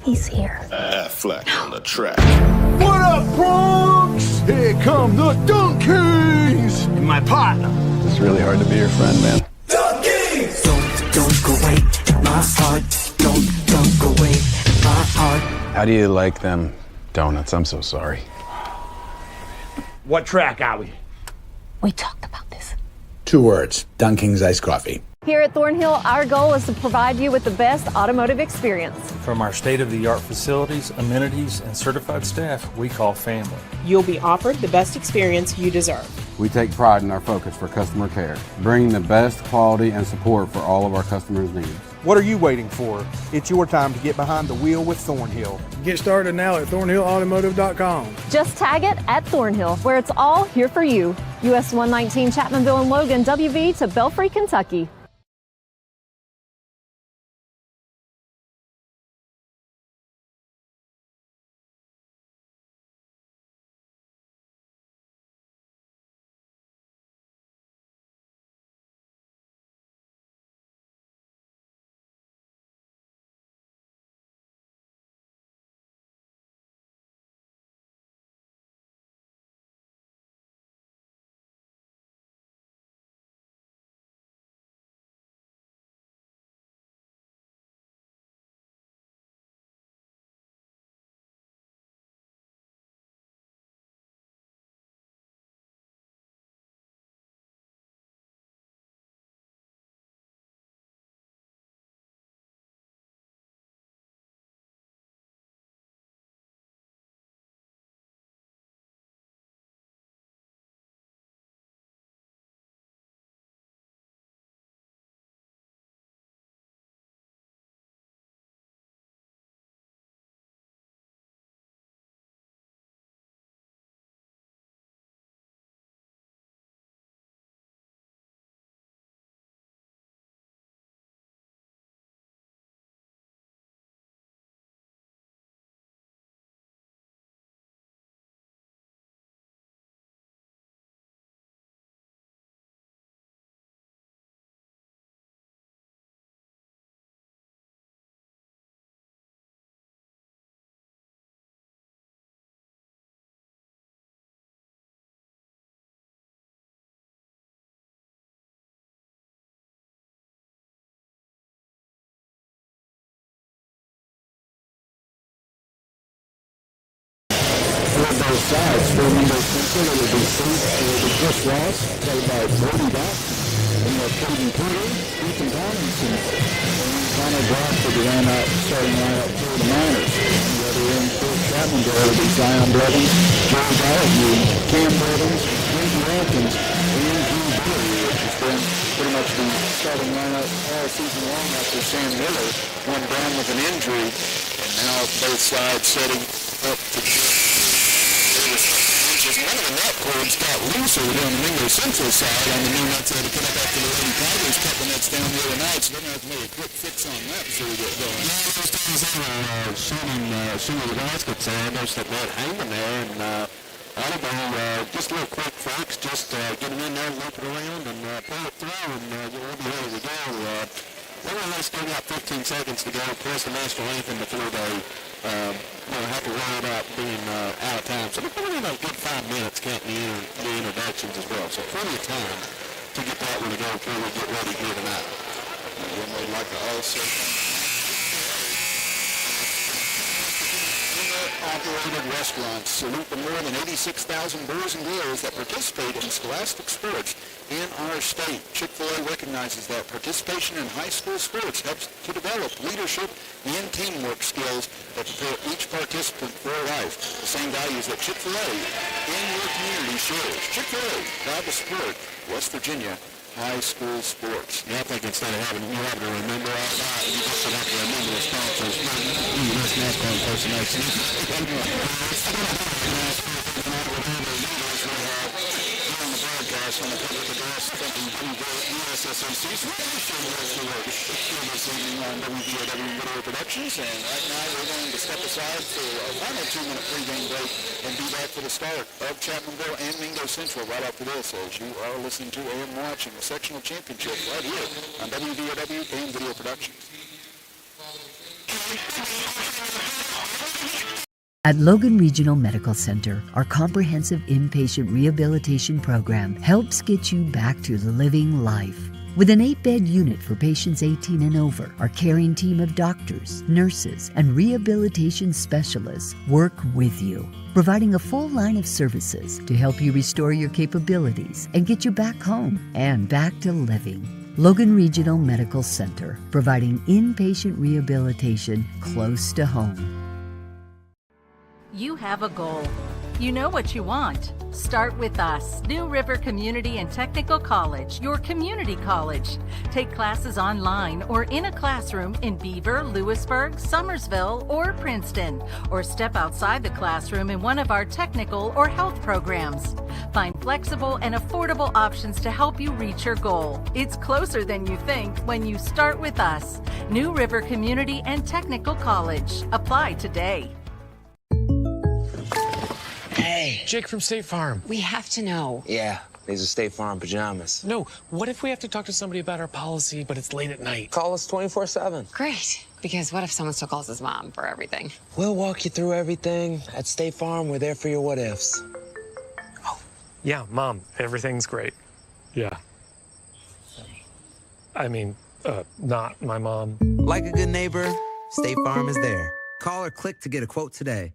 He's here. Fleck on the track. What up, Bronx? Here come the Donkeys! And my partner. It's really hard to be your friend, man. Donkeys! Don't go away, my heart. Don't go away, my heart. How do you like them donuts? I'm so sorry. What track are we? We talked about this. 2 words, Dunking's Iced Coffee. Here at Thornhill, our goal is to provide you with the best automotive experience. From our state-of-the-art facilities, amenities, and certified staff we call family. You'll be offered the best experience you deserve. We take pride in our focus for customer care, bringing the best quality and support for all of our customers' needs. What are you waiting for? It's your time to get behind the wheel with Thornhill. Get started now at thornhillautomotive.com. Just tag it at Thornhill, where it's all here for you. US 119 Chapmanville and Logan, WV to Belfry, Kentucky. Both sides for Mingo Central. It will be Chris Ross, played by Brody Dock, and Caden Porter, Ethan Donaldson, and Connor Brock for the starting lineup for the Miners. On the other end for Chapmanville, it will be Zion Blevins, George Allevue, Cam Blevins, Lindsey Watkins, and Drew Berry, which has been pretty much the starting lineup all season long after Sam Miller went down with an injury, and now both sides setting up to one of the net cords got looser on the Mingo Central side on the new nets to connect up to the Lady Tigers. Couple nets down the other night, so they're going to have to make a quick fix on that before we get going. Yeah, those times they were shooting the baskets there. I noticed that net hanging there, and I don't know, just a little quick fix, just get them in there, loop it around, and pull it through, and we'll be ready to go. They only still got 15 seconds to go, plus the national anthem before they have to worry about being out of time. So they're probably about a good 5 minutes counting the introductions as well. So plenty of time to get that one to go before we get ready here tonight. One would like to also operated restaurants salute the more than 86,000 boys and girls that participate in scholastic sports in our state. Chick-fil-A recognizes that participation in high school sports helps to develop leadership and teamwork skills that prepare each participant for life. The same values that Chick-fil-A in your community shares. Chick-fil-A, proud to support West Virginia high school sports. Yeah, I think instead of having to remember all that, you just have to remember the sponsors. U.S. NASCAR impersonation. On the cover of the glass, thanking USSAC this evening on WVOW Video Productions, and right now we're going to step aside for a final 2-minute pregame break and be back for the start of Chapmanville and Mingo Central right after this, as you are listening to and watching the sectional championship right here on WVOW and Video Productions. At Logan Regional Medical Center, our comprehensive inpatient rehabilitation program helps get you back to living life. With an 8-bed unit for patients 18 and over, our caring team of doctors, nurses, and rehabilitation specialists work with you, providing a full line of services to help you restore your capabilities and get you back home and back to living. Logan Regional Medical Center, providing inpatient rehabilitation close to home. You have a goal. You know what you want. Start with us, New River Community and Technical College, your community college. Take classes online or in a classroom in Beaver, Lewisburg, Summersville, or Princeton, or step outside the classroom in one of our technical or health programs. Find flexible and affordable options to help you reach your goal. It's closer than you think when you start with us, New River Community and Technical College. Apply today. Hey. Jake from State Farm. We have to know. Yeah, these are State Farm pajamas. No, what if we have to talk to somebody about our policy, but it's late at night? Call us 24/7. Great. Because what if someone still calls his mom for everything? We'll walk you through everything. At State Farm, we're there for your what ifs. Oh, yeah, Mom, everything's great. Yeah. I mean, not my mom. Like a good neighbor, State Farm is there. Call or click to get a quote today.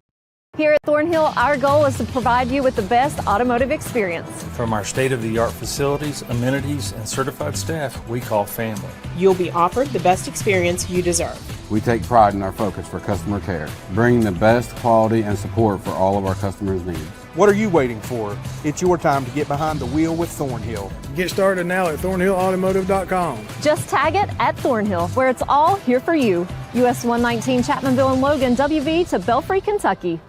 Here at Thornhill, our goal is to provide you with the best automotive experience. From our state-of-the-art facilities, amenities, and certified staff we call family. You'll be offered the best experience you deserve. We take pride in our focus for customer care, bringing the best quality and support for all of our customers' needs. What are you waiting for? It's your time to get behind the wheel with Thornhill. Get started now at thornhillautomotive.com. Just tag it at Thornhill, where it's all here for you. US 119 Chapmanville and Logan, WV to Belfry, Kentucky.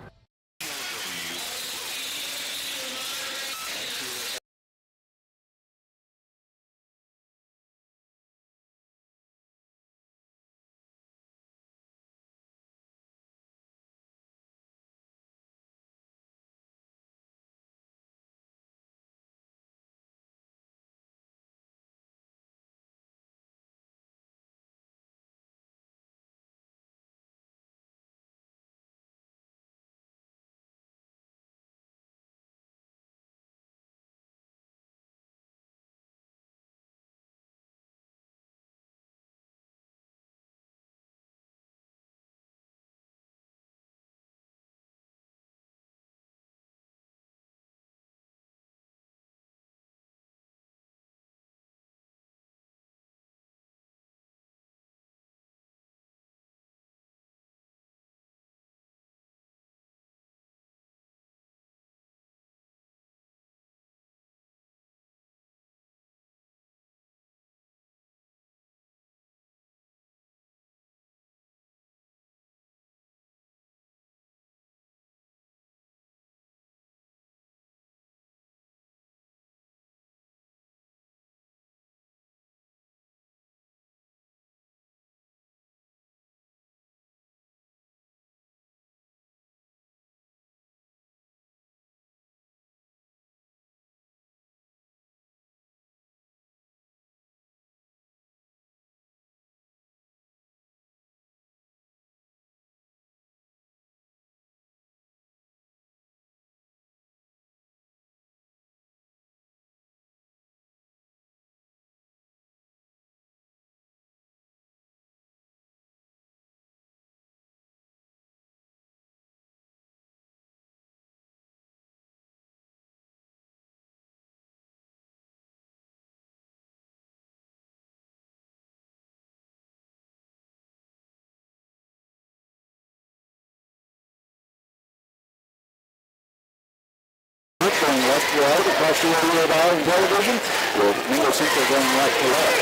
Going left to right across the area of our television with Mingo Central going right to left.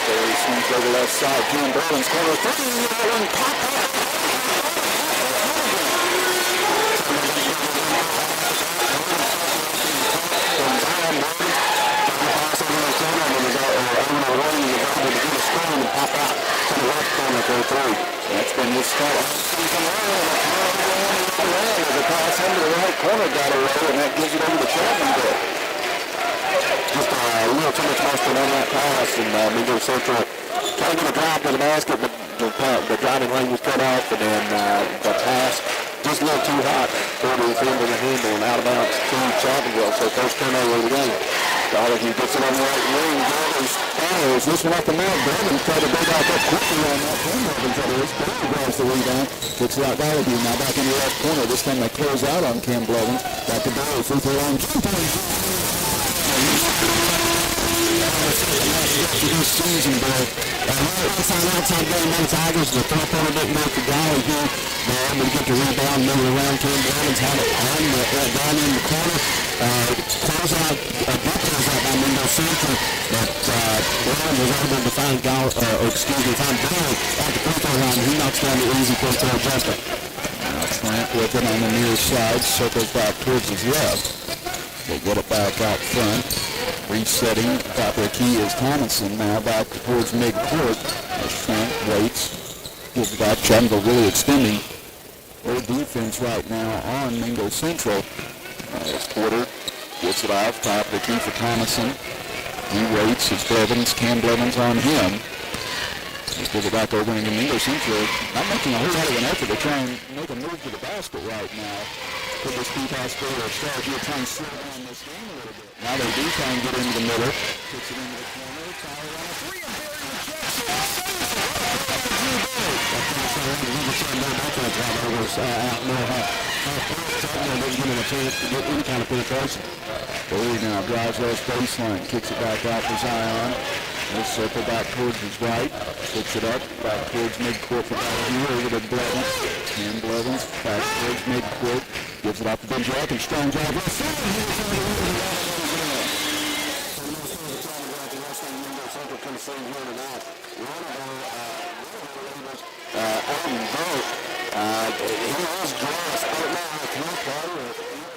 Barry swings over left side. Cam Berlin's corner three. And pop up. That's been his start. The pass into the right corner got away, and that gives it over to Chapmanville. Just a little too much motion on that pass, and Mingo Central trying to get a drive to the basket, but the driving lane was cut off, and then the pass just a little too hot for the defender to handle, and out of bounds to Chapmanville. So first turnover of the game. Donahue gets it on the right wing. Brothers fires. This one off the mark. Brothers try to go back up quickly on that corner. Brothers grabs the rebound. Gets it out Donahue. Now back in the left corner. This time they close out on Cam Blevins. Back to Brothers. Free throw line. This season, boy. Outside game on Tigers. The three-pointer didn't go for Donahue. They're able to get the rebound, move it around. Cam Blevins had it down in the corner. Close out, good close out by Mingo Central, but Brown was able to find Billy at the free throw line. He knocks down the easy free throw jumper. Now Trent with it on the near side, circles back towards his left. They get it back out front. Resetting, top of the key is Thomason now back towards midcourt. As Trent waits, gives it back. Chapmanville really extending their defense right now on Mingo Central. As Porter gets it off, top of the key for Thomason. He waits, it's Blevins, Cam Blevins on him. He's give it back over into Mingo Central. Not making a whole lot of an effort to try and make a move to the basket right now. Could this be possible or start here trying to slow down this game a little bit? Now they do try and get into the middle. Kicks it into the corner. Tyler on a three and Barry rejects it. Didn't give him a chance to get any kind of penetration. Barry now drives those baseline, kicks it back out for Zion. He'll circle back towards his right, picks it up, back towards midcourt for Donahue, over to Blevins. Cam Blevins, back towards midcourt, gives it off to Ben Jack, and strong drive. He was dressed. I don't know if he's better or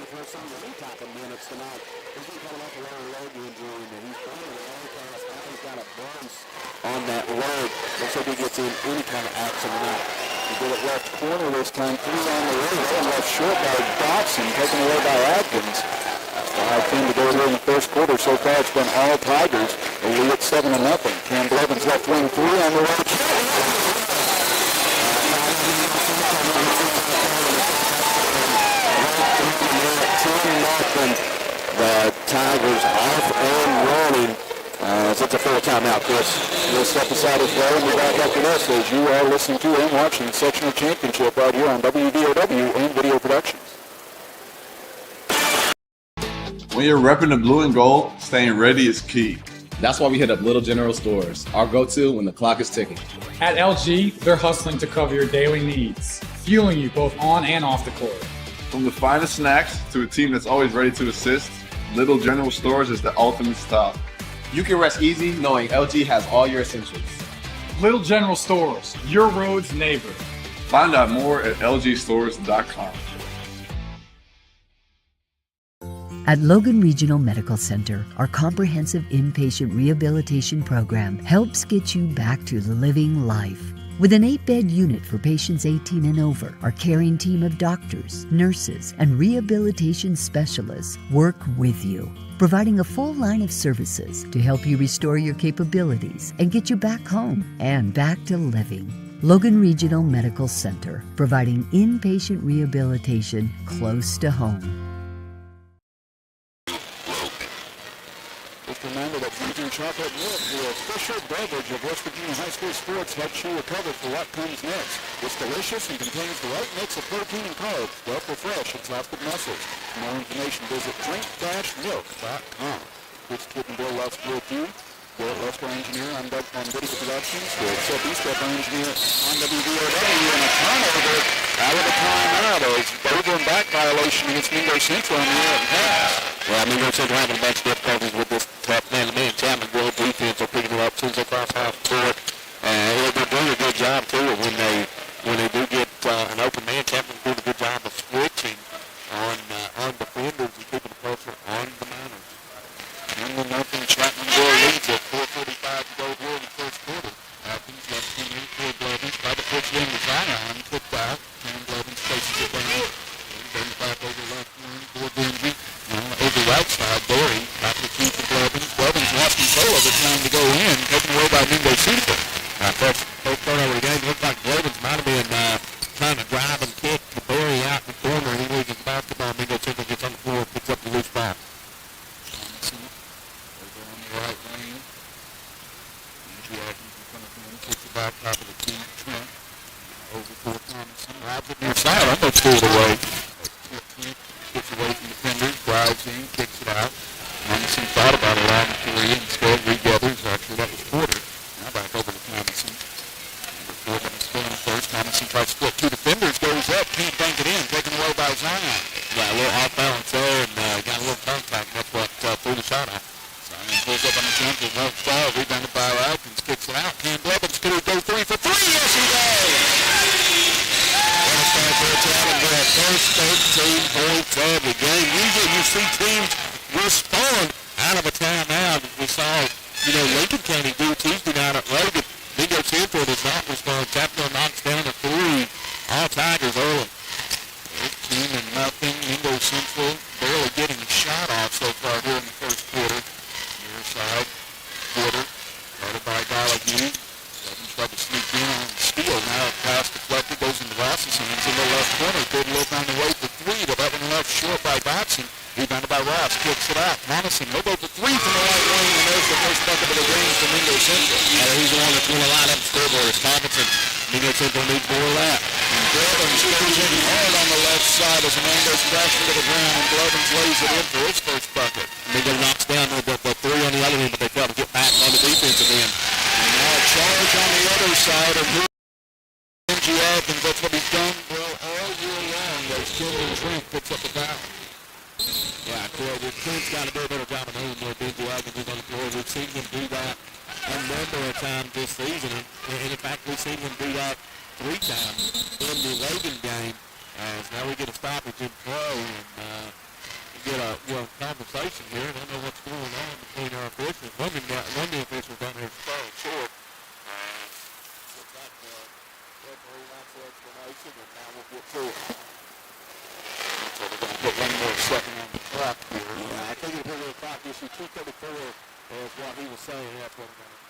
for some of any type of minutes tonight. He's been coming off a lower leg injury, and he's playing in the pass. Now he's got a brace on that leg. Looks like he gets in any kind of action tonight. He did it left corner this time. Three on the way. That left short by Dotson, taken away by Atkins. 5-10 to go here in the first quarter. So far it's been all Tigers. The lead at 7-0. Cam Blevins left wing three on the way. The Tigers off and running. It's a full timeout, Chris. We'll step aside as well and be back after this as you are listening to and watching the Sectional Championship right here on WVOW and Video Productions. When you're repping the blue and gold, staying ready is key. That's why we hit up Little General Stores, our go-to when the clock is ticking. At LG, they're hustling to cover your daily needs, fueling you both on and off the court. From the finest snacks to a team that's always ready to assist, Little General Stores is the ultimate stop. You can rest easy knowing LG has all your essentials. Little General Stores, your road's neighbor. Find out more at lgstores.com. At Logan Regional Medical Center, our comprehensive inpatient rehabilitation program helps get you back to living life. With an 8-bed unit for patients 18 and over, our caring team of doctors, nurses, and rehabilitation specialists work with you, providing a full line of services to help you restore your capabilities and get you back home and back to living. Logan Regional Medical Center, providing inpatient rehabilitation close to home. Just remember that drinking chocolate milk, the official beverage of West Virginia High School sports, helps you recover for what comes next. It's delicious and contains the right mix of protein and carbs. Well, for fresh, it's lots of muscles. For more information, visit drink-milk.com. It's Kip and Bill Lutz with you. Bill Lutz, engineer on Video Productions. Bill Southeast engineer on WVOW. And a turnover out of the timeout as over and back violation against Mingo Central on the air and pass. Well, Mingo Central having a bunch of difficulties with this tough man-to-man. Chapmanville defense are picking it up as soon as they cross half court. They're doing a good job, too, when they do get an open man. Chapmanville doing a good job of switching on defenders and keeping the pressure on the Miners. 1-0 Chapmanville leads at 4:45 to go here in the first quarter. Atkins left wing in for Blevins. Try to push in with Zion. Kicked out. And Blevins places it down. And then back over left wing for Benji. Over outside, Barry, back to the key for Blevins. Blevins lost control of it, trying to go in, taken away by Mingo Central. timeout. I'm going to steal it away. Gets away from the defenders, drives in, kicks it out. Thomason thought about a long three, instead regathers. Actually, that was Porter. Now back over to Thomason. Number 4 going to still in first. Thomason tries to split 2 defenders, goes up, can't bank it in, taken away by Zion. Yeah, a little off balance there, and got a little contact. That's what threw the shot off. Zion pulls up on the jump, there's no foul, rebounded by Atkins, kicks it out. Cam Blevins could go 3 for 3. Yes, he does! Chapmanville, first 13 points of the game. Usually you see teams respond out of a timeout. We saw, Lincoln County do Tuesday night at Logan. Mingo Central does not respond. Chapmanville knocks down a 3. All Tigers early. 13-0. Mingo Central barely getting a shot off so far here in the first quarter. Near side, quarter, started by Gallagher. Evans tried to sneak in on the steal. Now a pass deflected, goes into Ross's hands in the left corner. Good look on the way for 3, but that one left short by Dotson. Rebounded by Ross, kicks it out. Madison, he'll go for 3 from the right wing, and there's the first bucket of the game for Mingo Central. He's the one that's going to line up the scoreboard. It's Thompson. Mingo Central needs more of that. Blevins goes in hard on the left side as the man goes crashing to the ground, and Blevins lays it in for his first bucket. Mingo knocks down the 3 on the other end, but they try to get back on the defensive end. And now a charge on the other side, and here's Benji Atkins. That's what he's done well all year long. There's Kendall Trent picks up the foul. Yeah, Trent's got to do a better job of knowing where Benji Atkins is on the floor. We've seen him do that a number of times this season, and in fact, we've seen him do that 3 times in the Logan game. Now we get a stoppage in play, and we get a conversation here. I don't know what's going on between our officials. One of the officials down there is falling short. Looks like the referee wants an explanation, and now we'll get to it. So we're going to put one more second on the clock here. I think it'll be a clock issue. 2:34 is what he was saying. That's what we're going to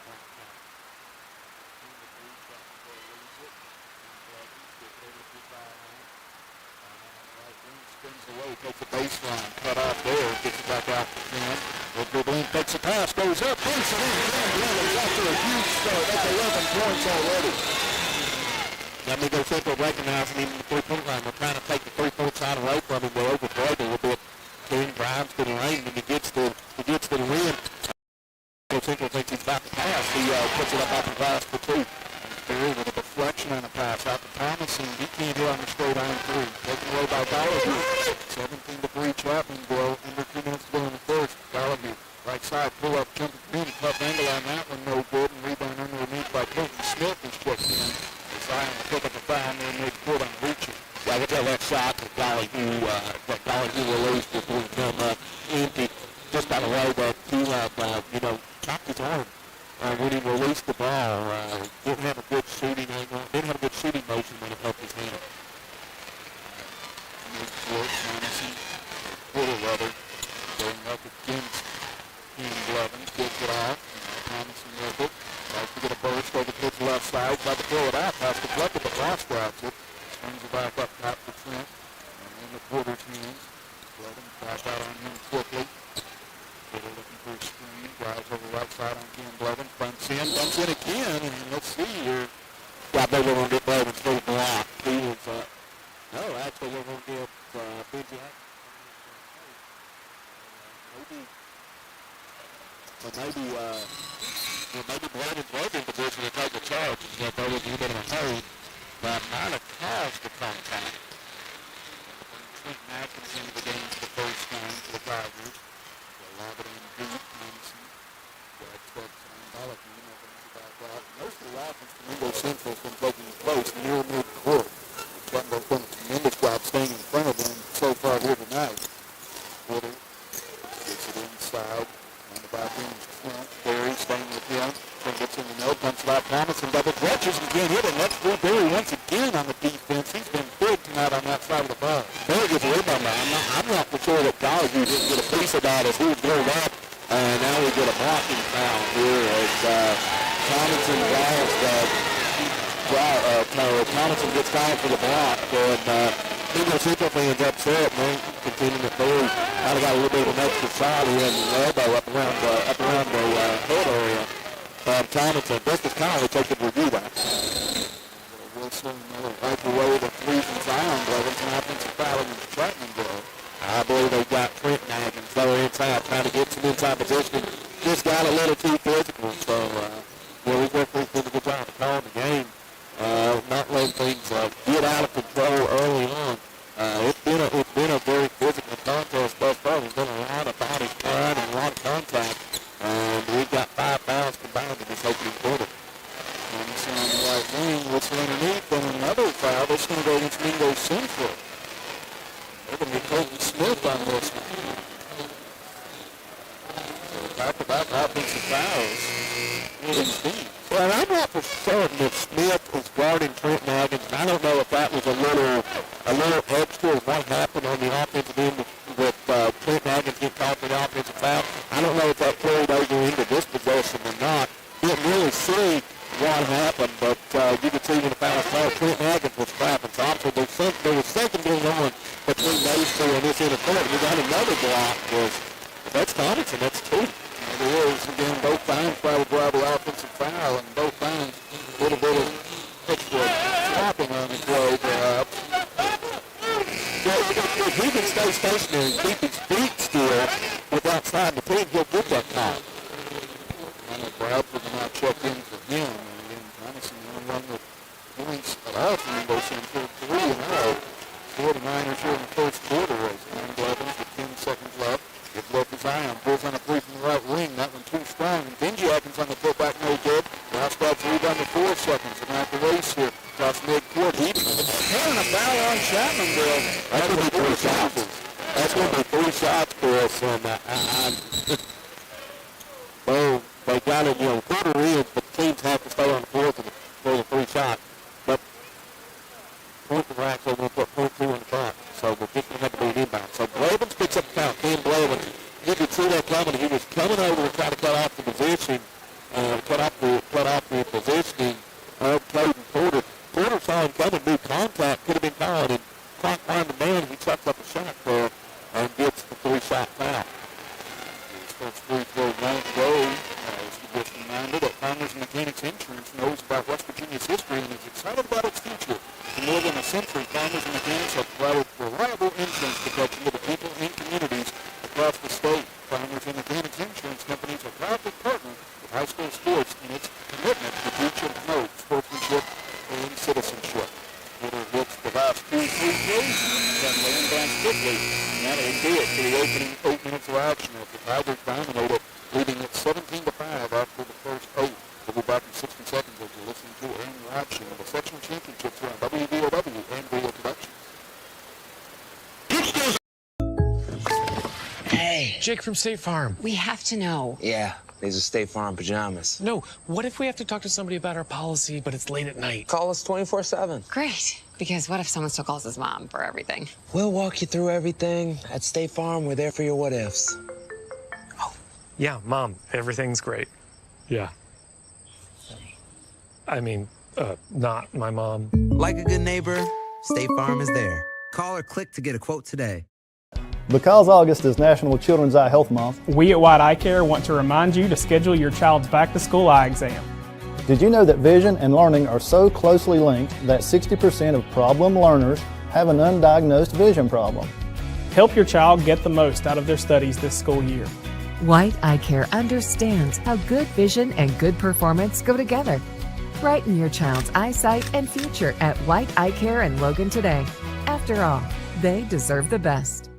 spins away, takes a baseline, cut off there, gets it back out to him. Will dribble in, takes a pass, goes up, punches it in, Blevins after a huge start. That's 11 points already. Now Mingo Central recognizing him in the 3-point line. We're trying to take the 3-point side away from him. They overplayed a little bit. King drives to the lane, and he gets to the rim. Mingo Central thinks he's about to pass. He puts it up off the glass for 2. Barry with a deflection and a pass out to Thomason. He can't hit on the straight on 3. Taken away by Gallagher. 17-3 Chapmanville. Under 2 minutes to go in the first. Gallagher, right side, pull up, jump in, tough angle on that one, no good. And rebound underneath by Colton Smith is checked in. Zion will pick up the foul and mid-court on reaching. Yeah, I can tell that shot that Gallagher will lose before he come up empty. Just by the way that he chopped his arm. When he released the ball, didn't have a good shooting motion when it helped his hand. Mid-court, Thomason, going up against King Blevins, gets it off. Thomason with it, tries to get a burst over to the left side, tried to throw it out, pass deflected, but Ross grabs it, swings it back up top to Trent, and in the Porter's hands. Blevins back out on him quickly. Porter looking for a screen, drives over the right side on Ken Blevins, bumps in again, and let's see here. Yeah, I bet we're going to get Blevins for the block. He was, actually we're going to get Benji Atkins. Maybe Blevins was in position to take the charge, and there was a little bit of a hold, but might have caused the contact. Trent Atkins into the game for the first time for the Tigers. Lob it in deep, Thompson. Most of the offense from Mingo Central has been taking place near mid-court. Chapmanville's done a tremendous job staying in front of them so far here tonight. Porter gets it inside. On the back end is Trent. Barry staying with him. Trent gets in the middle, pumps it out. Thomason double clutches and can't hit it. That's Blue Barry once again on the defense. He's been big tonight on that side of the ball. Barry gets a rebound. I'm not for sure that Gallagher didn't get a piece of that as he was built up. And now we get a blocking foul here as Thomason gets fouled for the block. And Mingo Central fans upset, man, continuing to throw. Might have got a little bit of an extra shot here in the elbow up around the head area. Thomason, Justice Connolly takes it to review that. Wilson wipe away the 3 from Zion. just got a little too physical. So, we worked pretty good job of calling the game, not letting things get out of control early on. It's been a very physical contest thus far. There's been a lot of bodies flying and a lot of contact, and we've got 5 fouls combined in this opening quarter. And it's on the right wing, what's underneath, and another foul that's going to go against Mingo Central. They're going to be Colton Smith on this one. Talk about offensive fouls. Well, I'm not for certain that Smith is guarding Trent Naggins. I don't know if that was a little extra of what happened on the offensive end with Trent Naggins getting called for the offensive foul. I don't know if that carried over into this possession or not. Didn't really see what happened, but you could see when the foul was called, Trent Naggins was trapping. So obviously there was something going on between those two and this interference. We got another block. That's Thompson. That's 2. There is, again, both times probably drive the offensive foul, and both times a little bit of extra slapping on the play, perhaps. If he can stay stationary and keep his feet still without sliding the team, he'll get that call. I know Bradford will not check in for him. And Madison will run the points allowed from Mingo Central 3-0. 49ers here in the first quarter as Aaron Blevins with 10 seconds left. Gives left his eye on, pulls on a 3 from the right wing. That one too strong. And Benji Atkins on the putback, no good. Now stops rebound to 4 seconds. And after race here, across midcourt. And a foul on Chapmanville. That's going to be 3 shots. That's going to be 3 shots for us. And they got it, quarter in, but the teams have to stay on the floor for the 3 shots. But point the rack, so we'll put 0.2 on the clock. So we're just going to have to be an inbound. So Blevins picks up the count. Ken Blevins, you could see that coming. He was coming over to try to cut off the position, cut off the positioning of Clayton Porter. Porter saw him coming, new contact, could have been called, and clock on the man. He chucks up a shot there and gets the 3-shot foul. His first free throw won't go. As you just reminded that Farmers and Mechanics Insurance knows about West Virginia's history and is excited about its future. For more than a century, Farmers and Mechanics have provided reliable insurance protection to the people and communities across the state. Farmers and Mechanics Insurance Companies are proud to partner with high school sports in its commitment to the future of promote sportsmanship and citizenship. Porter hits the last 2 free throws, then laying down quickly, and that'll do it for the opening 8 minutes of action as the Tigers dominate it, leading it 17-5 after the first 8. We'll be back in 60 seconds as you're listening to and watching the sectional championships here on WVOW and Radio Productions. Hey. Jake from State Farm. We have to know. Yeah, these are State Farm pajamas. No, what if we have to talk to somebody about our policy, but it's late at night? Call us 24/7. Great. Because what if someone still calls his mom for everything? We'll walk you through everything. At State Farm, we're there for your what ifs. Oh, yeah, Mom, everything's great. Yeah. I mean, not my mom. Like a good neighbor, State Farm is there. Call or click to get a quote today. Because August is National Children's Eye Health Month, we at White Eye Care want to remind you to schedule your child's back-to-school eye exam. Did you know that vision and learning are so closely linked that 60% of problem learners have an undiagnosed vision problem? Help your child get the most out of their studies this school year. White Eye Care understands how good vision and good performance go together. Brighten your child's eyesight and future at White Eye Care in Logan today. After all, they deserve the best.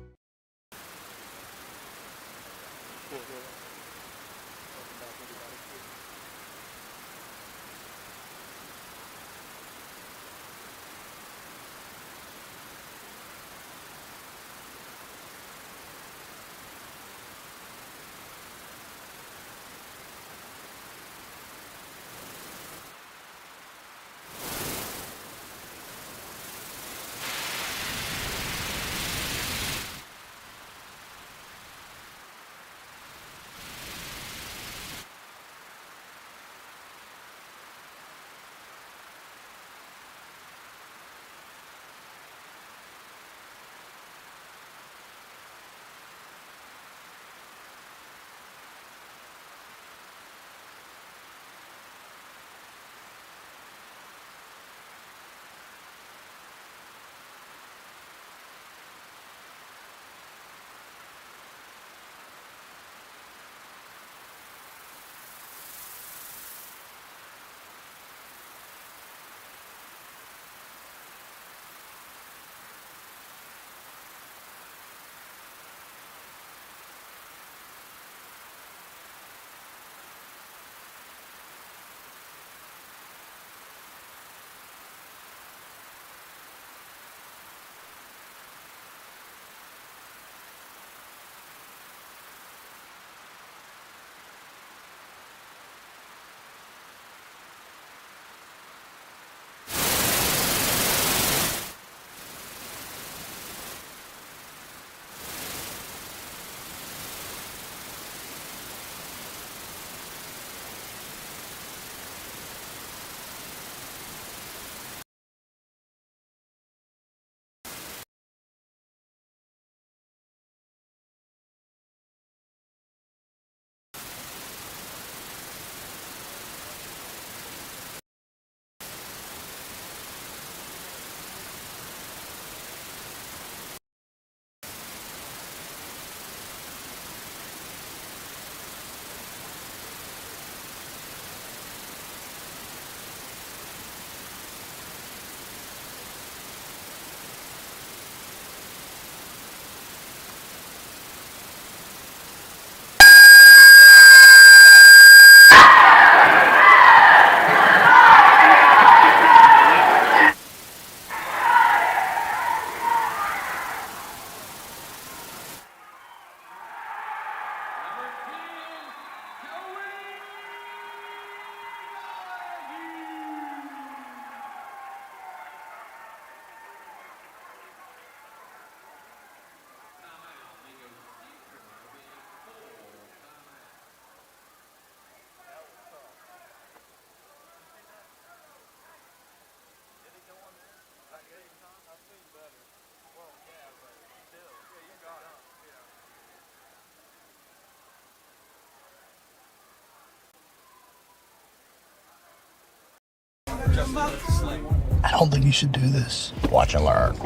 I don't think you should do this. Watch and learn.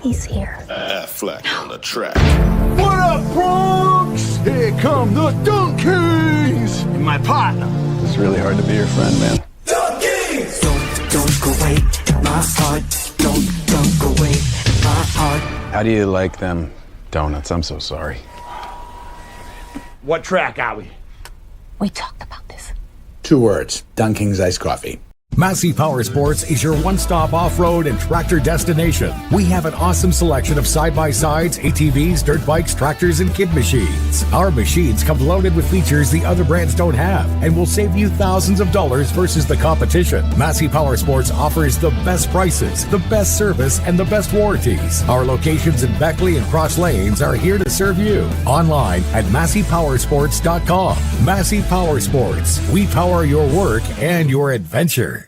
He's here. Fleck on the track. What up, Bronx? Here come the Dunk Kings and my partner. It's really hard to be your friend, man. Dunk Kings! Don't go away, my heart. Don't go away, my heart. How do you like them donuts? I'm so sorry. What track are we? We talked about this. 2 words. Dunking's iced coffee. Massey Power Sports is your one-stop off-road and tractor destination. We have an awesome selection of side-by-sides, ATVs, dirt bikes, tractors, and kid machines. Our machines come loaded with features the other brands don't have and will save you thousands of dollars versus the competition. Massey Power Sports offers the best prices, the best service, and the best warranties. Our locations in Beckley and Cross Lanes are here to serve you. Online at MasseyPowersports.com. Massey Power Sports. We power your work and your adventure.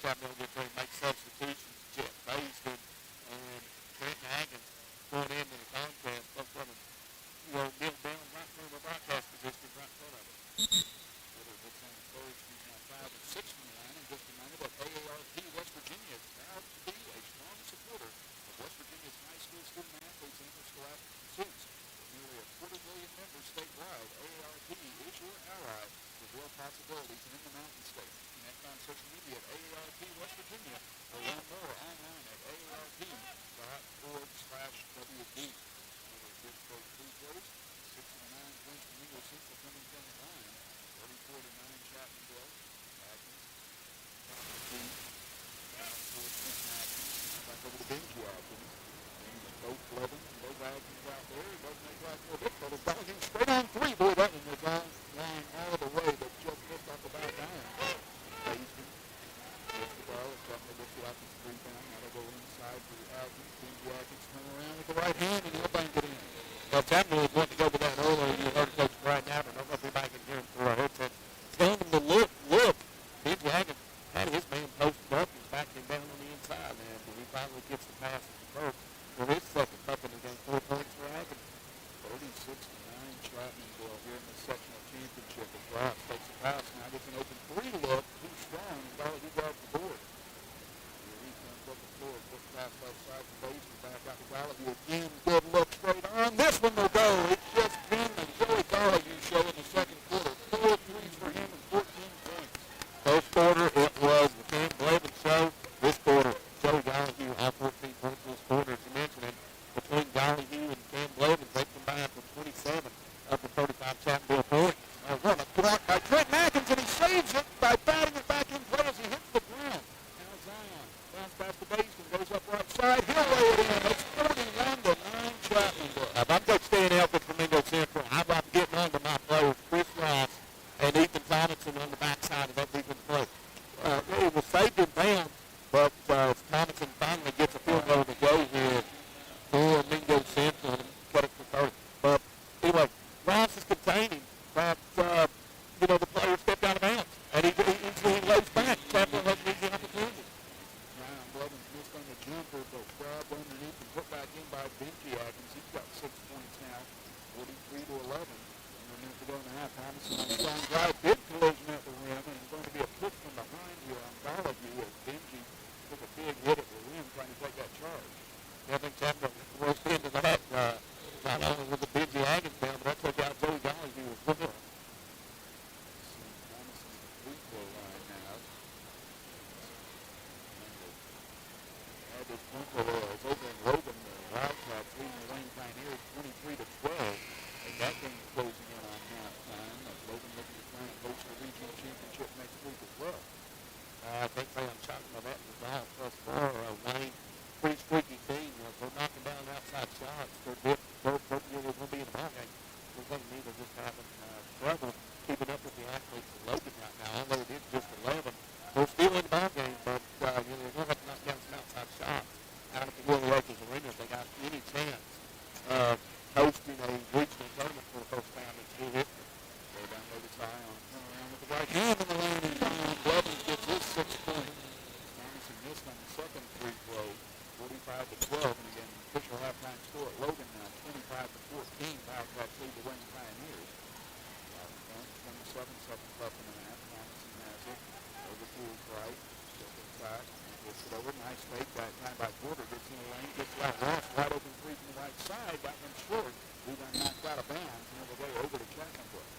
Chapmanville gets ready to make substitutions. Jeff Bayston and Trent Haggins going into the contest. possibilities in the Mountain State. Connect on social media at AARP West Virginia or learn more online at AARP.org/WD. Over Pittsburgh free throws, 6 and 9 points for Mingo Central coming from the line. 34-9 Chapmanville. Atkins. For Clinton Atkins. Back over to Benji Atkins. Both Blevins and both Atkins out there. It doesn't make life more difficult. It's Ballagin straight on three. Boy, that one was on line all the way, but just missed off the back iron. Basin gets the ball. Chapmanville gets the offensive rebound. Now they'll go inside for Atkins. Benji Atkins turn around with the right hand, and he'll bank it in. Well, Chapmanville was wanting to go with that earlier. You heard Coach Brian Napper. I don't know if anybody can hear him through our headset. He's telling him to look. Benji Atkins had his man posted up. He's backing him down on the inside, man. But he finally gets the pass to the first. For his second up in the game, 4 points for Atkins. 36-9 Chapmanville here in the sectional championship. As Ross takes a pass now, gets an open three look. Too strong, and Gallagher grabs the board. Here he comes up the floor. Quick pass left side to Basin. Back out to Gallagher again. Good look straight on. This one will go. It's just been the Joey Gallagher show in the second quarter. 4 threes for him and 14 points. First quarter, it was the Cam Blevin show. This quarter, Joey Gallagher had 14 points this quarter. As you mentioned, and between Gallagher and Cam Blevin, they combined from 27 up to 35 Chapmanville points. What a block by Trent Atkins, and he saves it by batting it back in play as he hits the ground. Now Zion bounce back to Basin, goes up right side. He'll lay it in. It's 41-9 Chapmanville. If I'm going to stay in Elford for Mingo Central, I'm getting onto my players, Chris Ross and Ethan Thompson on the backside of that defense play. It was saved and bound, but Thompson finally gets a field goal to go here for Mingo Central and cut it to 30. But anyway, Ross is containing, but the player stepped out of bounds, and he lays back. Chapmanville has an easy opportunity. Ryan Blevins missed on the jumper, but grabbed underneath and put back in by Benji Atkins. He's got 6 points now, 43-11. And a minute to go in the half. Thompson on a strong drive, big collision at the rim, and it's going to be a push from behind here on Gallagher as Benji took a big hit at the rim trying to take that charge. I think Chapmanville was into that. Not only with the Benji Atkins down, but that took out Joey Gallagher as well. Thompson at the free throw line now. Had this bunker it's over in Logan. The Wildcats leading the Wayne Pioneers 23-12. And that game closing in on halftime. Logan looking to try and host the regional championship next week as well. I think they are talking about that result thus far. Wayne, pretty streaky team. They're knocking down outside shots. They're going to be in the ball game. We're going to need to just having trouble keeping up with the athletes of Logan right now. Although it is just 11, they're still in the ball game, but they're going to have to knock down some outside shots out of the Willie Lakers Arena if they got any chance of hosting a regional tournament for the first time in school history. Go down low to Zion. Turn around with the right hand in the lane, and Zion Blevins gets his 6 points. Thompson missed on the second free throw, 45-12. And again, official halftime score at Logan now, 25-14. Wildcats lead the Wayne Pioneers. 27 seconds left in the half. Thompson has it. Over to his right. Stepping back. Gets it over. Nice fake that time by Porter. Gets in the lane. Gets out. Ross wide open three from the right side. Got one short. Rebound knocked out of bounds. And the way over to Chapmanville.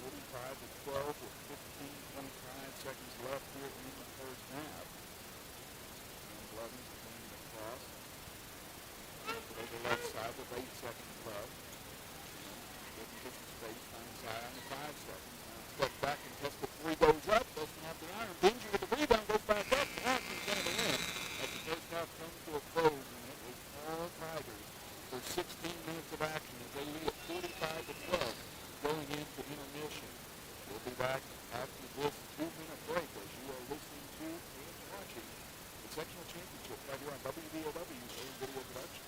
45-12 with 15.5 seconds left here in the first half. And Blevins playing across. Over the left side with 8 seconds left. Doesn't get the space, finds Zion in 5 seconds. Step back and test the three, goes up, doesn't have the iron. Benji with the rebound, goes back up, and Atkins going to win. As the first half comes to a close, and it was all Tigers for 16 minutes of action as they lead at 45-12 going into intermission. We'll be back after this 2-minute break as you are listening to and watching the sectional championship right here on WVOW's own video production.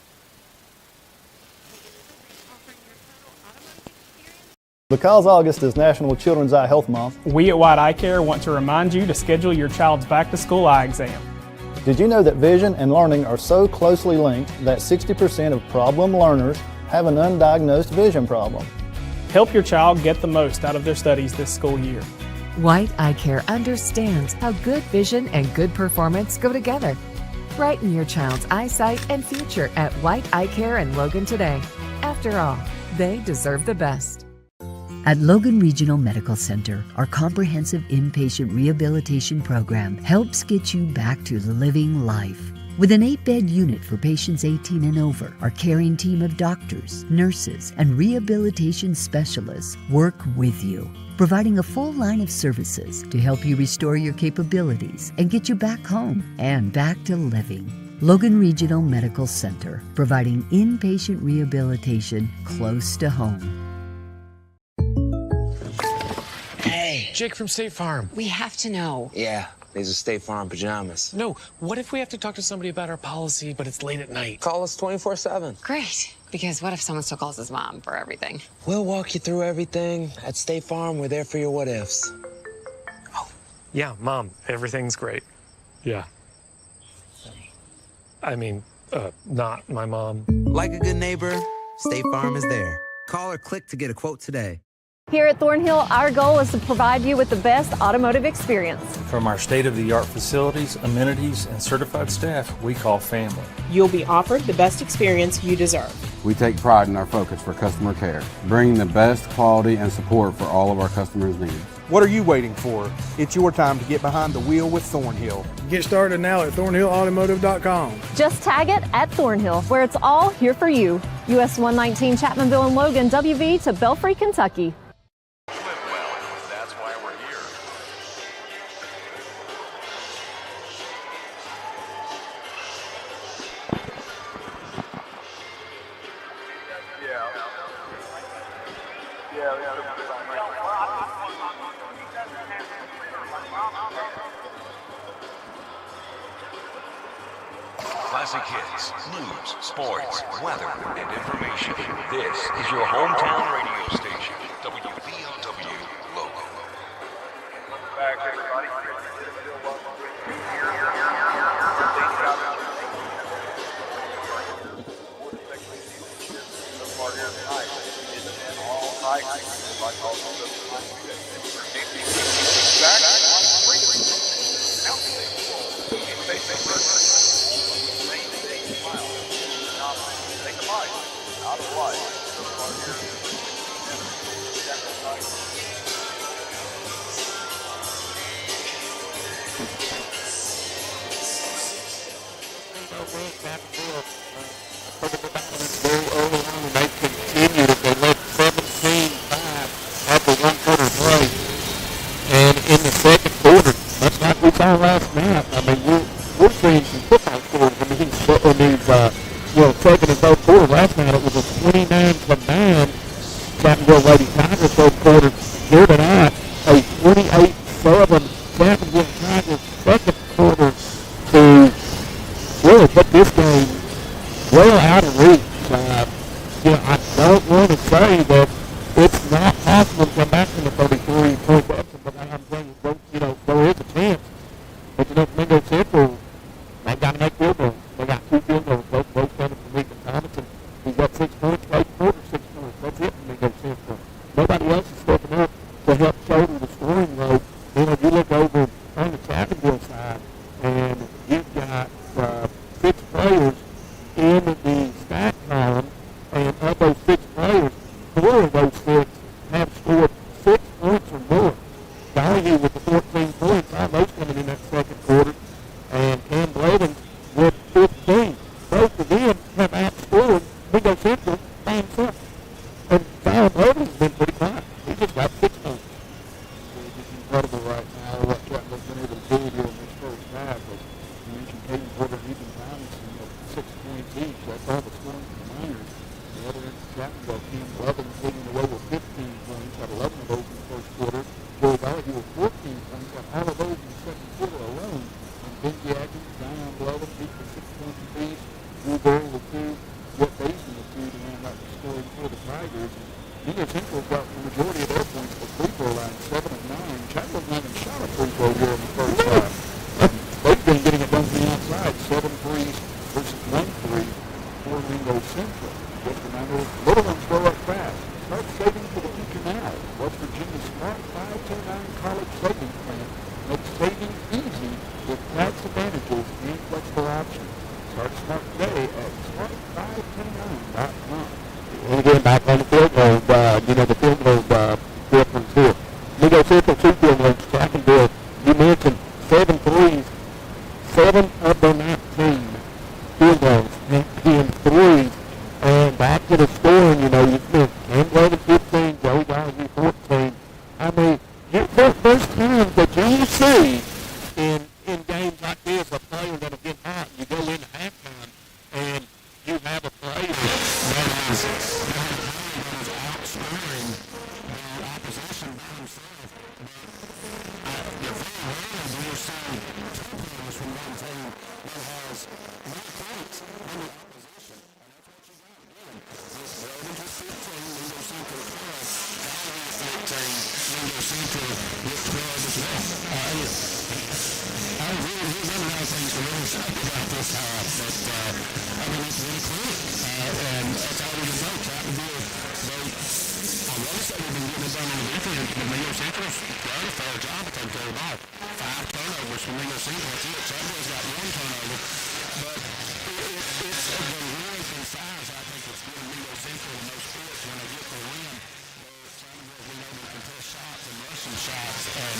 Because August is National Children's Eye Health Month, we at White Eye Care want to remind you to schedule your child's back-to-school eye exam. did you know that vision and learning are so closely linked that 60% of problem learners have an undiagnosed vision problem? Help your child get the most out of their studies this school year. White Eye Care understands how good vision and good performance go together. Brighten your child's eyesight and future at White Eye Care in Logan today. After all, they deserve the best. At Logan Regional Medical Center, our comprehensive inpatient rehabilitation program helps get you back to living life. With an 8-bed unit for patients 18 and over, our caring team of doctors, nurses, and rehabilitation specialists work with you, providing a full line of services to help you restore your capabilities and get you back home and back to living. Logan Regional Medical Center, providing inpatient rehabilitation close to home. Hey, Jake from State Farm. We have to know. Yeah, these are State Farm pajamas. No, what if we have to talk to somebody about our policy, but it's late at night? Call us 24/7. Great. Because what if someone still calls his mom for everything? We'll walk you through everything. At State Farm, we're there for your what ifs. Yeah, Mom, everything's great. Yeah. I mean, not my mom. Like a good neighbor, State Farm is there. Call or click to get a quote today. Here at Thornhill, our goal is to provide you with the best automotive experience. From our state-of-the-art facilities, amenities, and certified staff we call family. You'll be offered the best experience you deserve. We take pride in our focus for customer care, bringing the best quality and support for all of our customers' needs. What are you waiting for? It's your time to get behind the wheel with Thornhill. Get started now at thornhillautomotive.com. Just tag it at Thornhill, where it's all here for you. US 119 Chapmanville and Logan, WV to Belfry, Kentucky. That's why we're here. Classic hits, news, sports, weather, and information. This is your hometown radio station, WVOW Logan. Back, everybody. Last night, I mean, we're seeing some football scores. I mean, taking in both quarters. Last night it was a 29-9 Chapmanville Lady Tigers both quarters. Here tonight, a 28-7 Chapmanville Tigers second quarter to really put this game well out of reach. I don't want to say that it's not possible to come back from the 33-point deficit, but I'm saying, there is a chance. But Mingo Central, they've got to make field goals. They got 2 field goals, both coming from Lincoln Thomas, and he's got 6 points, late quarter, 6 points. That's it from Mingo Central. Nobody else is stepping up to help shoulder the scoring load. If you look over on the Chapmanville side, and you've got 6 players in the stat column, and of those 6 players, 4 of those 6 have scored 6 points or more. Donahue with the 14 points, all those coming in that second quarter, and Cam Blavin with 15. Both of them have outscored Mingo Central by himself. And Kyle Blavin has been pretty quiet. He just got 6 points. It's incredible right now what Chapman's been able to do here in this first half. But you mentioned Caden Porter and Ethan Thomas, 6 points each. That's all the scoring from the Miners. The other end of Chapmanville, Cam Blavin leading the way with 15 points, had 11 of those in the first quarter. Joey Donahue with 14 points, got all of those in the second quarter alone. And Benji Atkins, Zion Blavin, each with 6 points apiece. Drew Burrow with 2, Jeff Basin with 2 to round out the scoring for the Tigers. Mingo Central's got the majority of their points at the free throw line, 7 of 9. Chapman's not even shot a free throw here in the first half. They've been getting it done from the outside, 7 threes versus 1 3 for Mingo Central. Just remember, little ones grow up fast. Start saving for the future now. West Virginia's Smart 529 College Savings Plan makes saving easy with tax advantages and flexible options. Start smart today at smart529.com. And again, back on the field goal, the field goal difference here. Mingo Central 2 field goals, Chapmanville. You mentioned 7 threes. 7 of the 19 field goals have been threes. And back to the scoring, you know, you spent Cam Logan 15, Joey Donahue 14. I mean, there's times that you see in games like this, a player that'll get hot. You go into halftime and you have a player that is outscoring the opposition by himself. But very rarely do you see two players from one team that has more points than the opposition. And that's what you got again. This Ravens with 15, Mingo Central 12, Valley with 14, Mingo Central with 12 as well. Here's another thing to really say about this half, but I mean, it's really clear. And that's all we can know. Chapmanville, I want to say they've been getting it done on the defense, but Mingo Central's done a fair job of taking care of the ball. 5 turnovers from Mingo Central. That's it. Chapmanville's got 1 turnover. But it's the length and size, I think, that's giving Mingo Central the most fits when they get the win. Chapmanville's been able to contest shots and rushing shots, and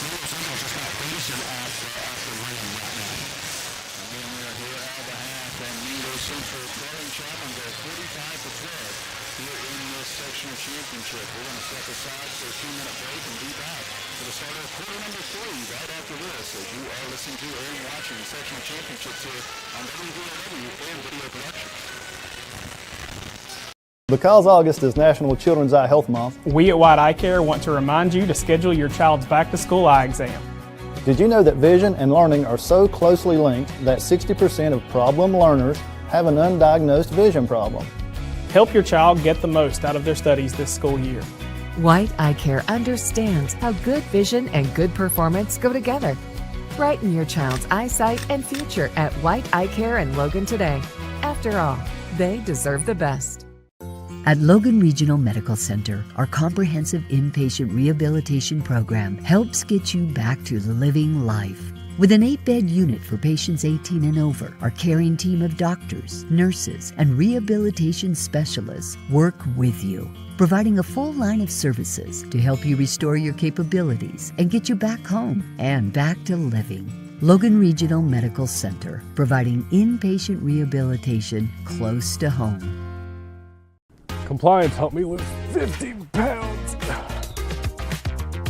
Mingo Central's just not finishing at the rim right now. Again, we are here at the half, and Mingo Central trailing Chapmanville 45-12 here in this sectional championship. We're going to step aside for a 2-minute break and be back for the start of quarter number 3 right after this, as you are listening to and watching sectional championships here on WVOW and Video Production. Because August is National Children's Eye Health Month, we at White Eye Care want to remind you to schedule your child's back-to-school eye exam. did you know that vision and learning are so closely linked that 60% of problem learners have an undiagnosed vision problem? Help your child get the most out of their studies this school year. White Eye Care understands how good vision and good performance go together. Brighten your child's eyesight and future at White Eye Care in Logan today. After all, they deserve the best. At Logan Regional Medical Center, our comprehensive inpatient rehabilitation program helps get you back to living life. With an 8-bed unit for patients 18 and over, our caring team of doctors, nurses, and rehabilitation specialists work with you, providing a full line of services to help you restore your capabilities and get you back home and back to living. Logan Regional Medical Center, providing inpatient rehabilitation close to home. Compliance helped me lose 50 pounds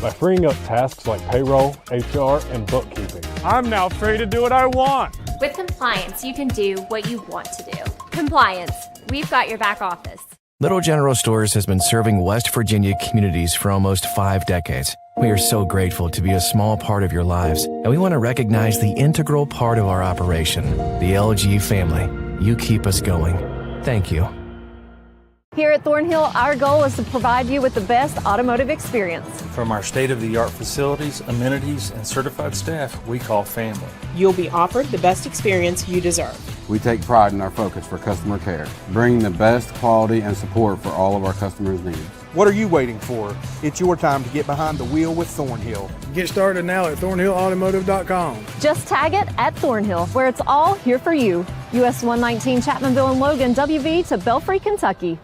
by freeing up tasks like payroll, HR, and bookkeeping. I'm now free to do what I want. With Compliance, you can do what you want to do. Compliance, we've got your back office. Little General Stores has been serving West Virginia communities for almost 5 decades. We are so grateful to be a small part of your lives, and we want to recognize the integral part of our operation, the LG family. You keep us going. Thank you. Here at Thornhill, our goal is to provide you with the best automotive experience. From our state-of-the-art facilities, amenities, and certified staff we call family. You'll be offered the best experience you deserve. We take pride in our focus for customer care, bringing the best quality and support for all of our customers' needs. What are you waiting for? It's your time to get behind the wheel with Thornhill. Get started now at thornhillautomotive.com. Just tag it at Thornhill, where it's all here for you. US 119 Chapmanville and Logan, WV to Belfry, Kentucky.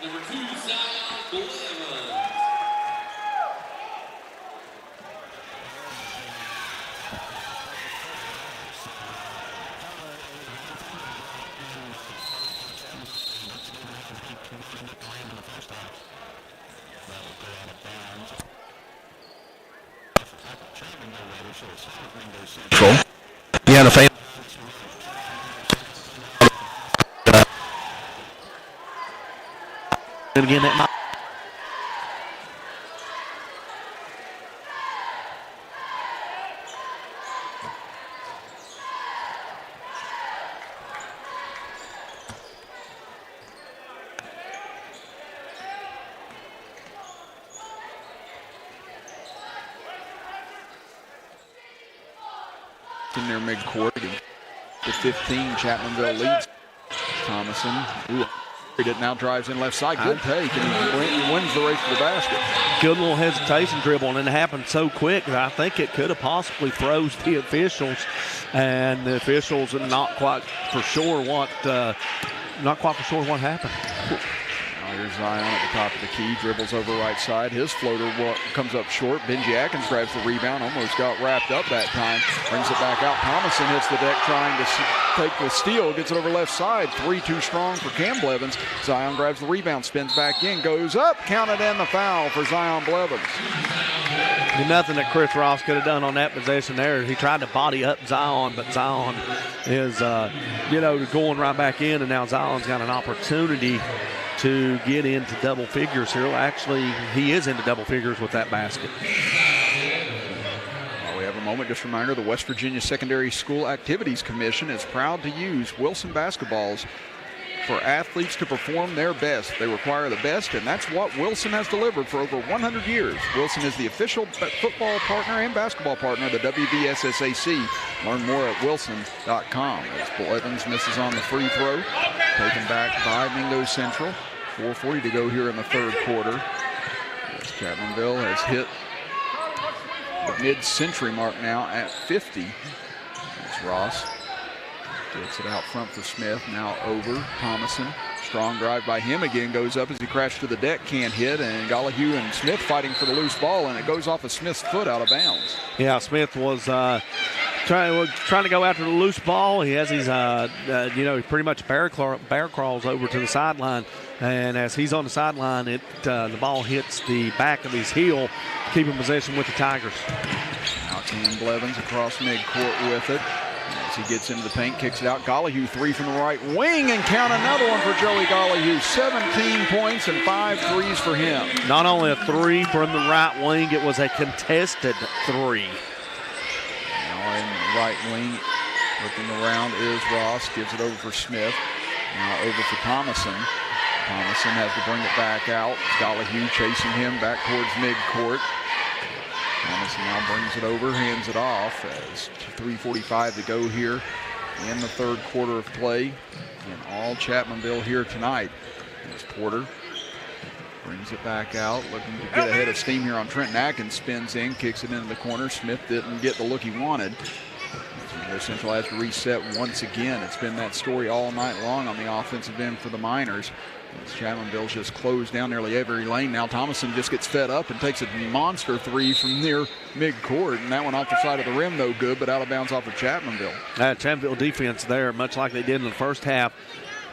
Number 2, Zion Blevins. Yeah, the fan. Again, that in their midcourt. The 15, Chapmanville leads. Thomason, it now drives in left side. Good take, and he wins the race to the basket. Good little hesitation dribble, and it happened so quick that I think it could have possibly froze the officials, and the officials are not quite for sure what happened. Here's Zion at the top of the key, dribbles over right side. His floater comes up short. Benji Atkins grabs the rebound, almost got wrapped up that time. Brings it back out. Thomason hits the deck trying to take the steal. Gets it over left side. 3 too strong for Cam Blevins. Zion grabs the rebound, spins back in, goes up. Counted in the foul for Zion Blevins. Nothing that Chris Ross could have done on that possession there. He tried to body up Zion, but Zion is, going right back in, and now Zion's got an opportunity to get into double figures here. Actually, he is into double figures with that basket. We have a moment. Just a reminder, the West Virginia Secondary School Activities Commission is proud to use Wilson basketballs for athletes to perform their best. They require the best, and that's what Wilson has delivered for over 100 years. Wilson is the official football partner and basketball partner of the WVSSAC. Learn more at wilson.com. As Blevins misses on the free throw, taken back by Mingo Central. 4:40 to go here in the third quarter. As Chapmanville has hit the mid-century mark now at 50. That's Ross. Gets it out front for Smith. Now over Thomason. Strong drive by him again. Goes up as he crashed to the deck. Can't hit. And Gollihue and Smith fighting for the loose ball. And it goes off of Smith's foot out of bounds. Yeah, Smith was trying to go after the loose ball. He has his, he pretty much bear crawls over to the sideline. And as he's on the sideline, the ball hits the back of his heel, keeping possession with the Tigers. Now Cam Blevins across midcourt with it. As he gets into the paint, kicks it out. Gollihue, 3 from the right wing, and count another one for Joey Gollihue. 17 points and 5 threes for him. Not only a 3 from the right wing, it was a contested 3. Now in the right wing, looking around is Ross. Gives it over for Smith. Now over for Thomason. Thomason has to bring it back out. Gollihue chasing him back towards midcourt. Thomason now brings it over, hands it off as 3:45 to go here in the third quarter of play. And all Chapmanville here tonight. As Porter brings it back out, looking to get ahead of steam here on Trenton Atkins. Spins in, kicks it into the corner. Smith didn't get the look he wanted. Mingo Central has to reset once again. It's been that story all night long on the offensive end for the Miners. As Chapmanville's just closed down nearly every lane. Now Thomason just gets fed up and takes a monster 3 from near midcourt. And that one off the side of the rim, no good, but out of bounds off of Chapmanville. Chapmanville defense there, much like they did in the first half,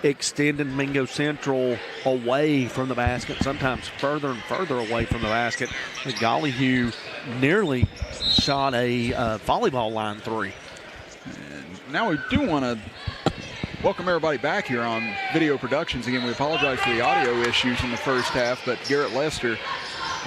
extended Mingo Central away from the basket, sometimes further and further away from the basket. And Gollihue nearly shot a volleyball line 3. And now we do want to welcome everybody back here on Video Productions. Again, we apologize for the audio issues in the first half, but Garrett Lester,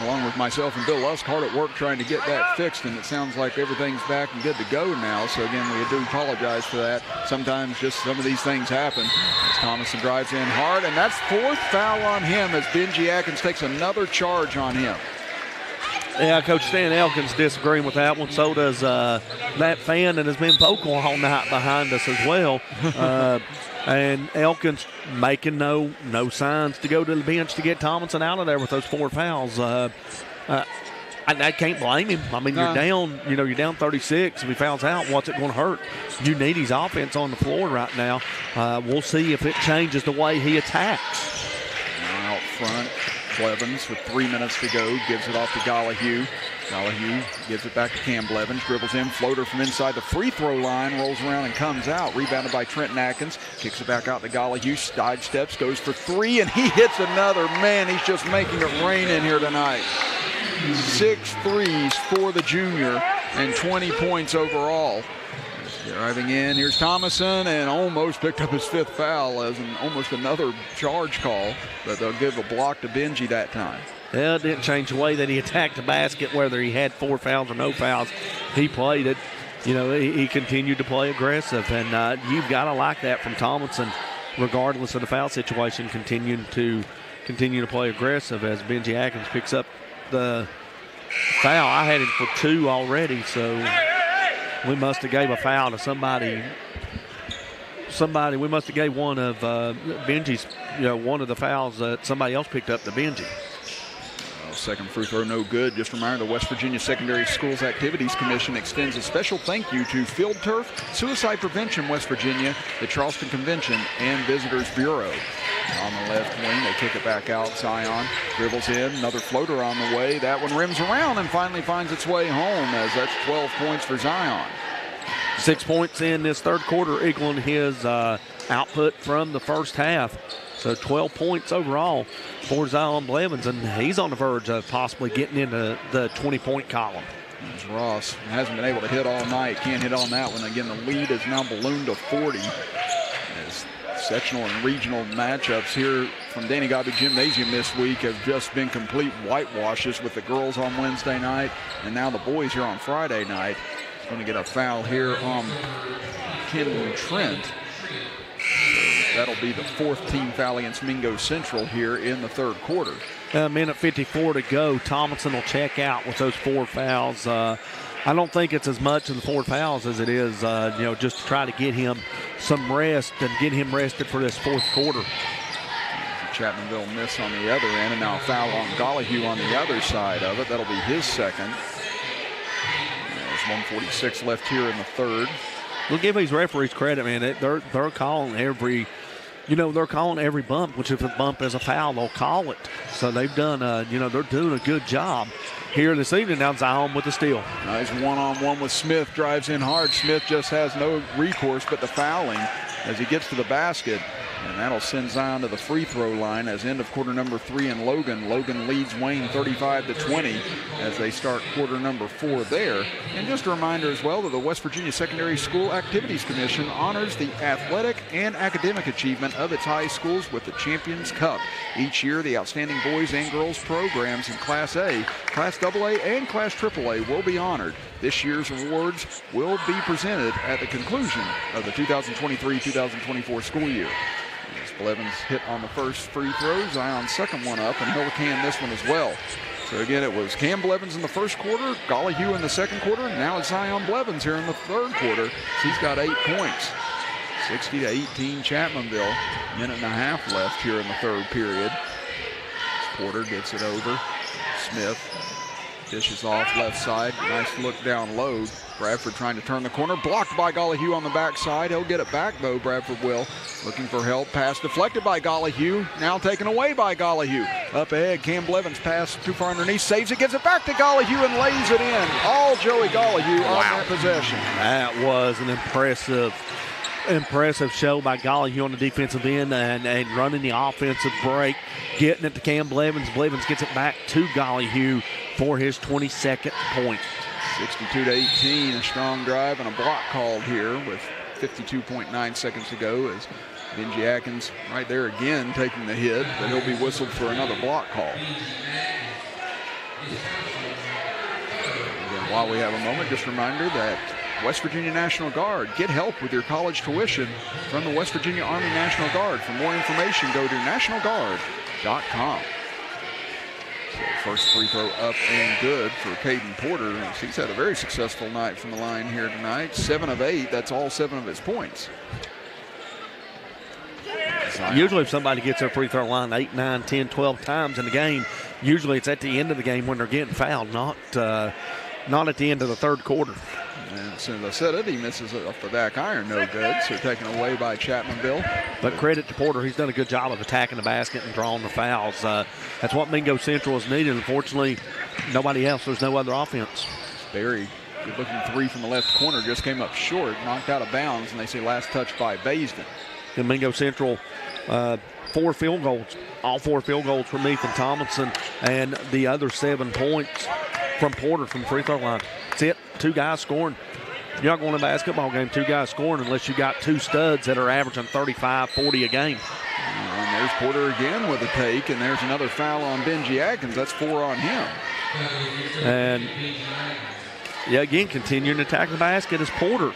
along with myself and Bill Lusk, hard at work trying to get that fixed, and it sounds like everything's back and good to go now. So again, we do apologize for that. Sometimes just some of these things happen. As Thomason drives in hard, and that's 4th foul on him as Benji Atkins takes another charge on him. Yeah, Coach Stan Elkins disagreeing with that one. So does that fan that has been vocal all night behind us as well. And Elkins making no signs to go to the bench to get Thomason out of there with those 4 fouls. I can't blame him. I mean, you're down 36. If he fouls out, what's it going to hurt? You need his offense on the floor right now. We'll see if it changes the way he attacks. Now out front, Blevins with 3 minutes to go, gives it off to Gollihue. Gollihue gives it back to Cam Blevins, dribbles in, floater from inside the free throw line, rolls around and comes out. Rebounded by Trenton Atkins, kicks it back out to Gollihue, side steps, goes for 3, and he hits another. Man, he's just making it rain in here tonight. 6 threes for the junior and 20 points overall. Driving in, here's Thomason, and almost picked up his 5th foul as almost another charge call, but they'll give a block to Benji that time. Yeah, it didn't change the way that he attacked the basket, whether he had 4 fouls or no fouls. He played it. He continued to play aggressive, and you've got to like that from Thomason, regardless of the foul situation, continue to play aggressive as Benji Atkins picks up the foul. I had him for 2 already, so we must have gave a foul to somebody. We must have gave one of Benji's, one of the fouls that somebody else picked up to Benji. Second free throw, no good. Just a reminder, the West Virginia Secondary Schools Activities Commission extends a special thank you to Field Turf, Suicide Prevention West Virginia, the Charleston Convention, and Visitors Bureau. On the left wing, they kick it back out. Zion dribbles in, another floater on the way. That one rims around and finally finds its way home, as that's 12 points for Zion. 6 points in this third quarter, equaling his output from the first half. So 12 points overall for Zion Blevins, and he's on the verge of possibly getting into the 20-point column. There's Ross. Hasn't been able to hit all night. Can't hit on that one. Again, the lead is now ballooned to 40. As Sectional and regional matchups here from Danny Gobby Gymnasium this week have just been complete whitewashes, with the girls on Wednesday night and now the boys here on Friday night. It's going to get a foul here on Ken Trent. So that'll be the 4th team foul against Mingo Central here in the third quarter. A minute 54 to go. Tomlinson will check out with those 4 fouls. I don't think it's as much of the 4 fouls as it is, just to try to get him some rest and get him rested for this fourth quarter. Chapmanville miss on the other end, and now a foul on Gollihue on the other side of it. That'll be his second. There's 1:46 left here in the third. We'll give these referees credit, man. They're calling every, they're calling every bump, which if the bump is a foul, they'll call it. So they've done, they're doing a good job here this evening. Now Zion with the steal. Nice one-on-one with Smith, drives in hard. Smith just has no recourse but the fouling as he gets to the basket. And that'll send Zion to the free throw line as end of quarter number 3 in Logan. Logan leads Wayne 35-20 as they start quarter number 4 there. And just a reminder as well that the West Virginia Secondary School Activities Commission honors the athletic and academic achievement of its high schools with the Champions Cup. Each year, the outstanding boys and girls programs in Class A, Class AA, and Class AAA will be honored. This year's awards will be presented at the conclusion of the 2023-2024 school year. Blevins hit on the first free throw. Zion's second one up, and he'll can this one as well. So again, it was Cam Blevins in the first quarter, Gollihue in the second quarter, and now it's Zion Blevins here in the third quarter. He's got 8 points. 60-18 Chapmanville. Minute and a half left here in the third period. Porter gets it over. Smith dishes off left side. Nice look down low. Bradford trying to turn the corner. Blocked by Gollihue on the backside. He'll get it back, though, Bradford will. Looking for help. Pass deflected by Gollihue. Now taken away by Gollihue. Up ahead, Cam Blevins pass too far underneath. Saves it, gives it back to Gollihue and lays it in. All Joey Gollihue on that possession. That was an impressive show by Gollihue on the defensive end and running the offensive break. Getting it to Cam Blevins. Blevins gets it back to Gollihue for his 22nd point. 62-18, a strong drive and a block called here with 52.9 seconds to go as Benji Atkins right there again taking the hit, but he'll be whistled for another block call. Again, while we have a moment, just a reminder that West Virginia National Guard, get help with your college tuition from the West Virginia Army National Guard. For more information, go to nationalguard.com. So first free throw up and good for Caden Porter. He's had a very successful night from the line here tonight. 7 of 8, that's all 7 of his points. Usually if somebody gets their free throw line 8, 9, 10, 12 times in the game, usually it's at the end of the game when they're getting fouled, not at the end of the third quarter. And as soon as I said it, he misses it off the back iron, no good. So taken away by Chapmanville. But credit to Porter, he's done a good job of attacking the basket and drawing the fouls. That's what Mingo Central is needed. Unfortunately, nobody else. There's no other offense. Barry, good looking three from the left corner, just came up short, knocked out of bounds, and they say last touch by Baisden. And Mingo Central, 4 field goals. All 4 field goals from Ethan Tomlinson, and the other 7 points from Porter from the free throw line. That's it. 2 guys scoring. You're not going to a basketball game, 2 guys scoring unless you got 2 studs that are averaging 35, 40 a game. And there's Porter again with a take, and there's another foul on Benji Atkins. That's 4 on him. And, yeah, again, continuing to attack the basket is Porter.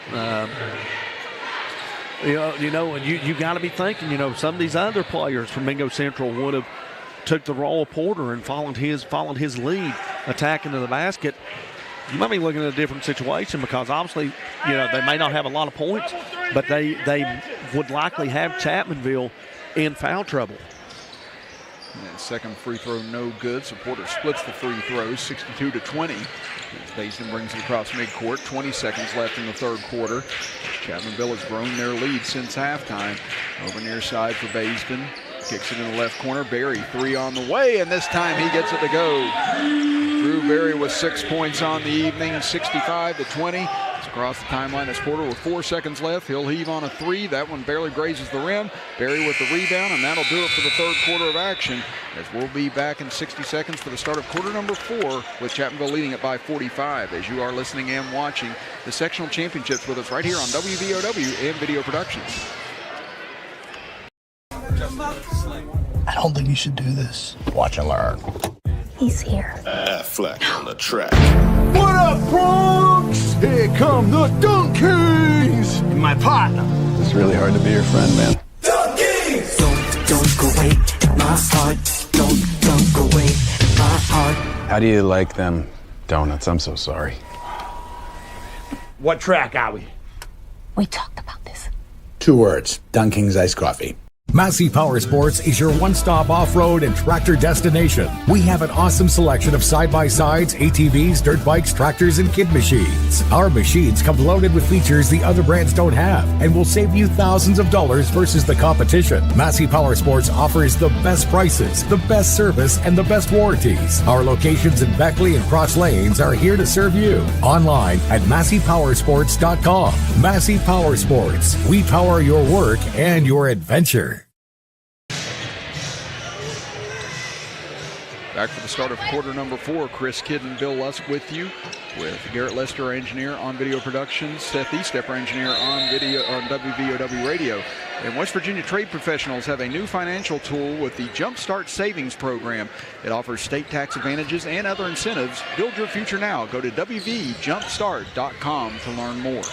You got to be thinking, some of these other players from Mingo Central would have took the role of Porter and followed his lead, attacking to the basket. You might be looking at a different situation because obviously, they may not have a lot of points, but they would likely have Chapmanville in foul trouble. And second free throw no good, so Porter splits the free throws 62-20. Basin brings it across midcourt. 20 seconds left in the third quarter. Chapmanville has grown their lead since halftime. Over near side for Baisden. Kicks it in the left corner. Berry, 3 on the way, and this time he gets it to go. Drew Berry with 6 points on the evening, 65-20. It's across the timeline as Porter with 4 seconds left. He'll heave on a 3. That one barely grazes the rim. Berry with the rebound, and that'll do it for the third quarter of action, as we'll be back in 60 seconds for the start of quarter number 4 with Chapmanville leading it by 45 as you are listening and watching the sectional championships with us right here on WVOW and Video Productions. I don't think you should do this. Watch and learn. He's here. Fleck on the track. What up, Bronx? Here come the Dunkies! My partner. It's really hard to be your friend, man. Dunkies! Don't go away, my heart. Don't go away, my heart. How do you like them donuts? I'm so sorry. What track are we? We talked about this. 2 words. Dunking's Iced Coffee. Massey Power Sports is your one-stop off-road and tractor destination. We have an awesome selection of side-by-sides, ATVs, dirt bikes, tractors, and kid machines. Our machines come loaded with features the other brands don't have and will save you thousands of dollars versus the competition. Massey Power Sports offers the best prices, the best service, and the best warranties. Our locations in Beckley and Cross Lanes are here to serve you. Online at MasseyPowersports.com. Massey Power Sports. We power your work and your adventure. Back for the start of quarter number 4. Chris Kidd and Bill Lusk with you, with Garrett Lester, our engineer on video production, Seth Eastep, our engineer on video on WVOW radio. And West Virginia trade professionals have a new financial tool with the Jumpstart Savings Program. It offers state tax advantages and other incentives. Build your future now. Go to WVJumpstart.com to learn more.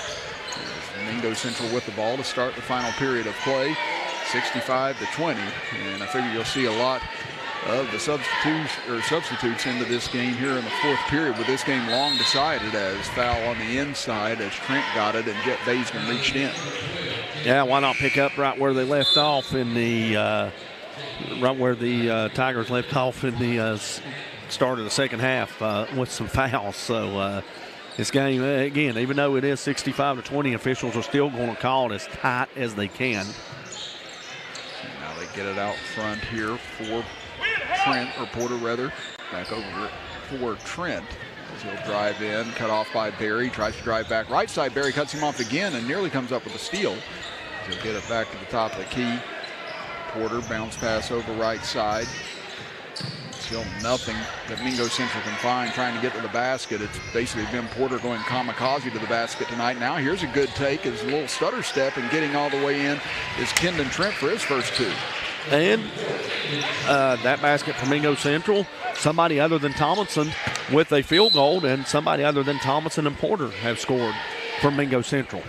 Mingo Central with the ball to start the final period of play, 65-20. And I figure you'll see a lot of the substitutes into this game here in the 4th period, with this game long decided as foul on the inside as Trent got it and Jet Baisden reached in. Yeah, why not pick up right where they left off in the right where the Tigers left off in the start of the second half with some fouls. So this game, again, even though it is 65-20, officials are still going to call it as tight as they can. Now they get it out front here for Trent, or Porter rather, back over for Trent as he'll drive in, cut off by Berry, tries to drive back right side. Berry cuts him off again and nearly comes up with a steal. He'll get it back to the top of the key. Porter bounce pass over right side. Still nothing that Mingo Central can find trying to get to the basket. It's basically been Porter going kamikaze to the basket tonight. Now here's a good take, his little stutter step, and getting all the way in is Kendon Trent for his first 2. And that basket for Mingo Central, somebody other than Tomlinson with a field goal, and somebody other than Tomlinson and Porter have scored for Mingo Central.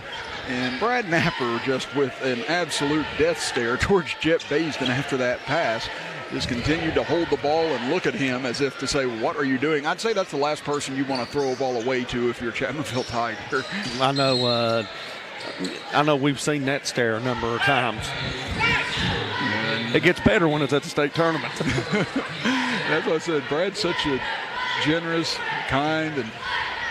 And Brad Napper just with an absolute death stare towards Jet Baisden after that pass. Just continued to hold the ball and look at him as if to say, what are you doing? I'd say that's the last person you want to throw a ball away to if you're Chapmanville Tiger. I know we've seen that stare a number of times. It gets better when it's at the state tournament. That's what I said. Brad's such a generous, kind, and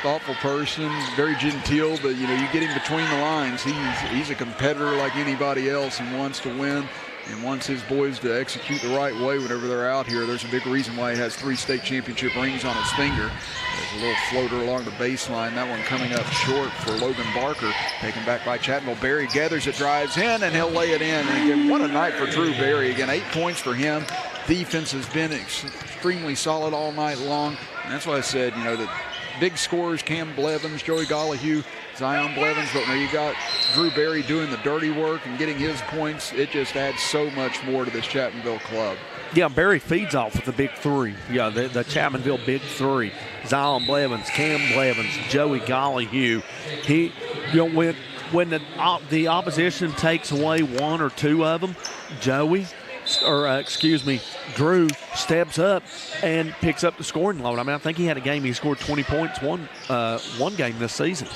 thoughtful person, very genteel, but you get him between the lines. He's a competitor like anybody else and wants to win and wants his boys to execute the right way whenever they're out here. There's a big reason why he has 3 state championship rings on his finger. There's a little floater along the baseline. That one coming up short for Logan Barker. Taken back by Chapmanville. Berry gathers it, drives in, and he'll lay it in. And again, what a night for Drew Berry. Again, 8 points for him. Defense has been extremely solid all night long. And that's why I said, the big scorers, Cam Blevins, Joey Gollihue, Zion Blevins, but when you got Drew Berry doing the dirty work and getting his points, it just adds so much more to this Chapmanville club. Yeah, Berry feeds off with the big 3. Yeah, the Chapmanville big 3. Zion Blevins, Cam Blevins, Joey Gollihue. When the opposition takes away 1 or 2 of them, Drew steps up and picks up the scoring load. I think he had a game he scored 20 points one game this season.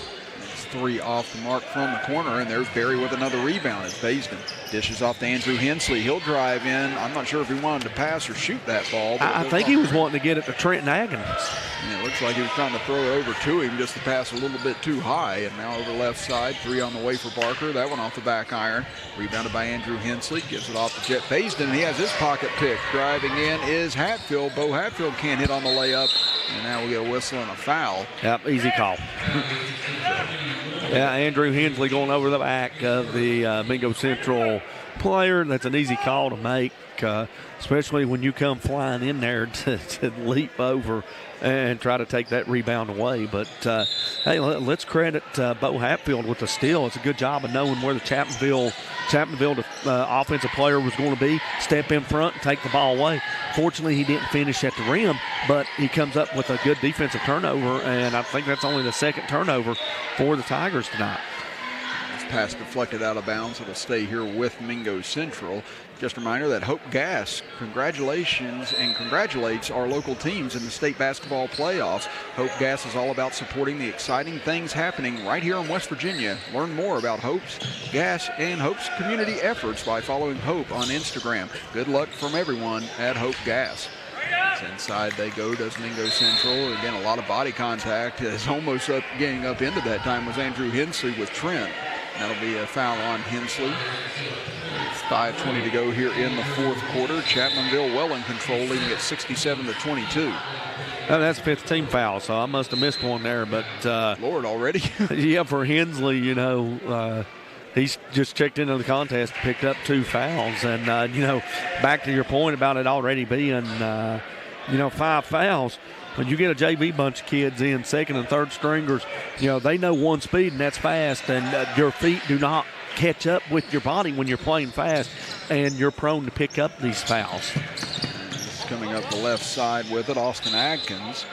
It's 3 off the mark from the corner, and there's Berry with another rebound as Baisden dishes off to Andrew Hensley. He'll drive in. I'm not sure if he wanted to pass or shoot that ball. I think he was wanting to get it to Trenton Agnes. And it looks like he was trying to throw it over to him just to pass a little bit too high. And now over left side, 3 on the way for Barker. That one off the back iron. Rebounded by Andrew Hensley. Gives it off to Jet Baisden, and he has his pocket pick. Driving in is Hatfield. Bo Hatfield can't hit on the layup. And now we get a whistle and a foul. Yep, easy call. Yeah, Andrew Hensley going over the back of the Mingo Central player. That's an easy call to make, especially when you come flying in there to leap over and try to take that rebound away. But, hey, let's credit Bo Hatfield with the steal. It's a good job of knowing where the Chapmanville Chapmanville offensive player was going to be step in front and take the ball away. Fortunately, he didn't finish at the rim, but he comes up with a good defensive turnover, and I think that's only the second turnover for the Tigers tonight. Pass deflected out of bounds. It'll stay here with Mingo Central. Just a reminder that Hope Gas congratulates our local teams in the state basketball playoffs. Hope Gas is all about supporting the exciting things happening right here in West Virginia. Learn more about Hope's Gas and Hope's community efforts by following Hope on Instagram. Good luck from everyone at Hope Gas. Inside they go, does Mingo Central. Again, a lot of body contact. Is almost getting up into that time was Andrew Hensley with Trent. That'll be a foul on Hensley. It's 5:20 to go here in the fourth quarter. Chapmanville well in control, leading at 67-22. That's a 15 foul, so I must have missed one there. But Lord, already? Yeah, for Hensley, he's just checked into the contest, picked up 2 fouls. And, back to your point about it already being, 5 fouls. When you get a JV bunch of kids in, second and third stringers, they know one speed, and that's fast. And your feet do not catch up with your body when you're playing fast, and you're prone to pick up these fouls. Just coming up the left side with it, Austin Adkins.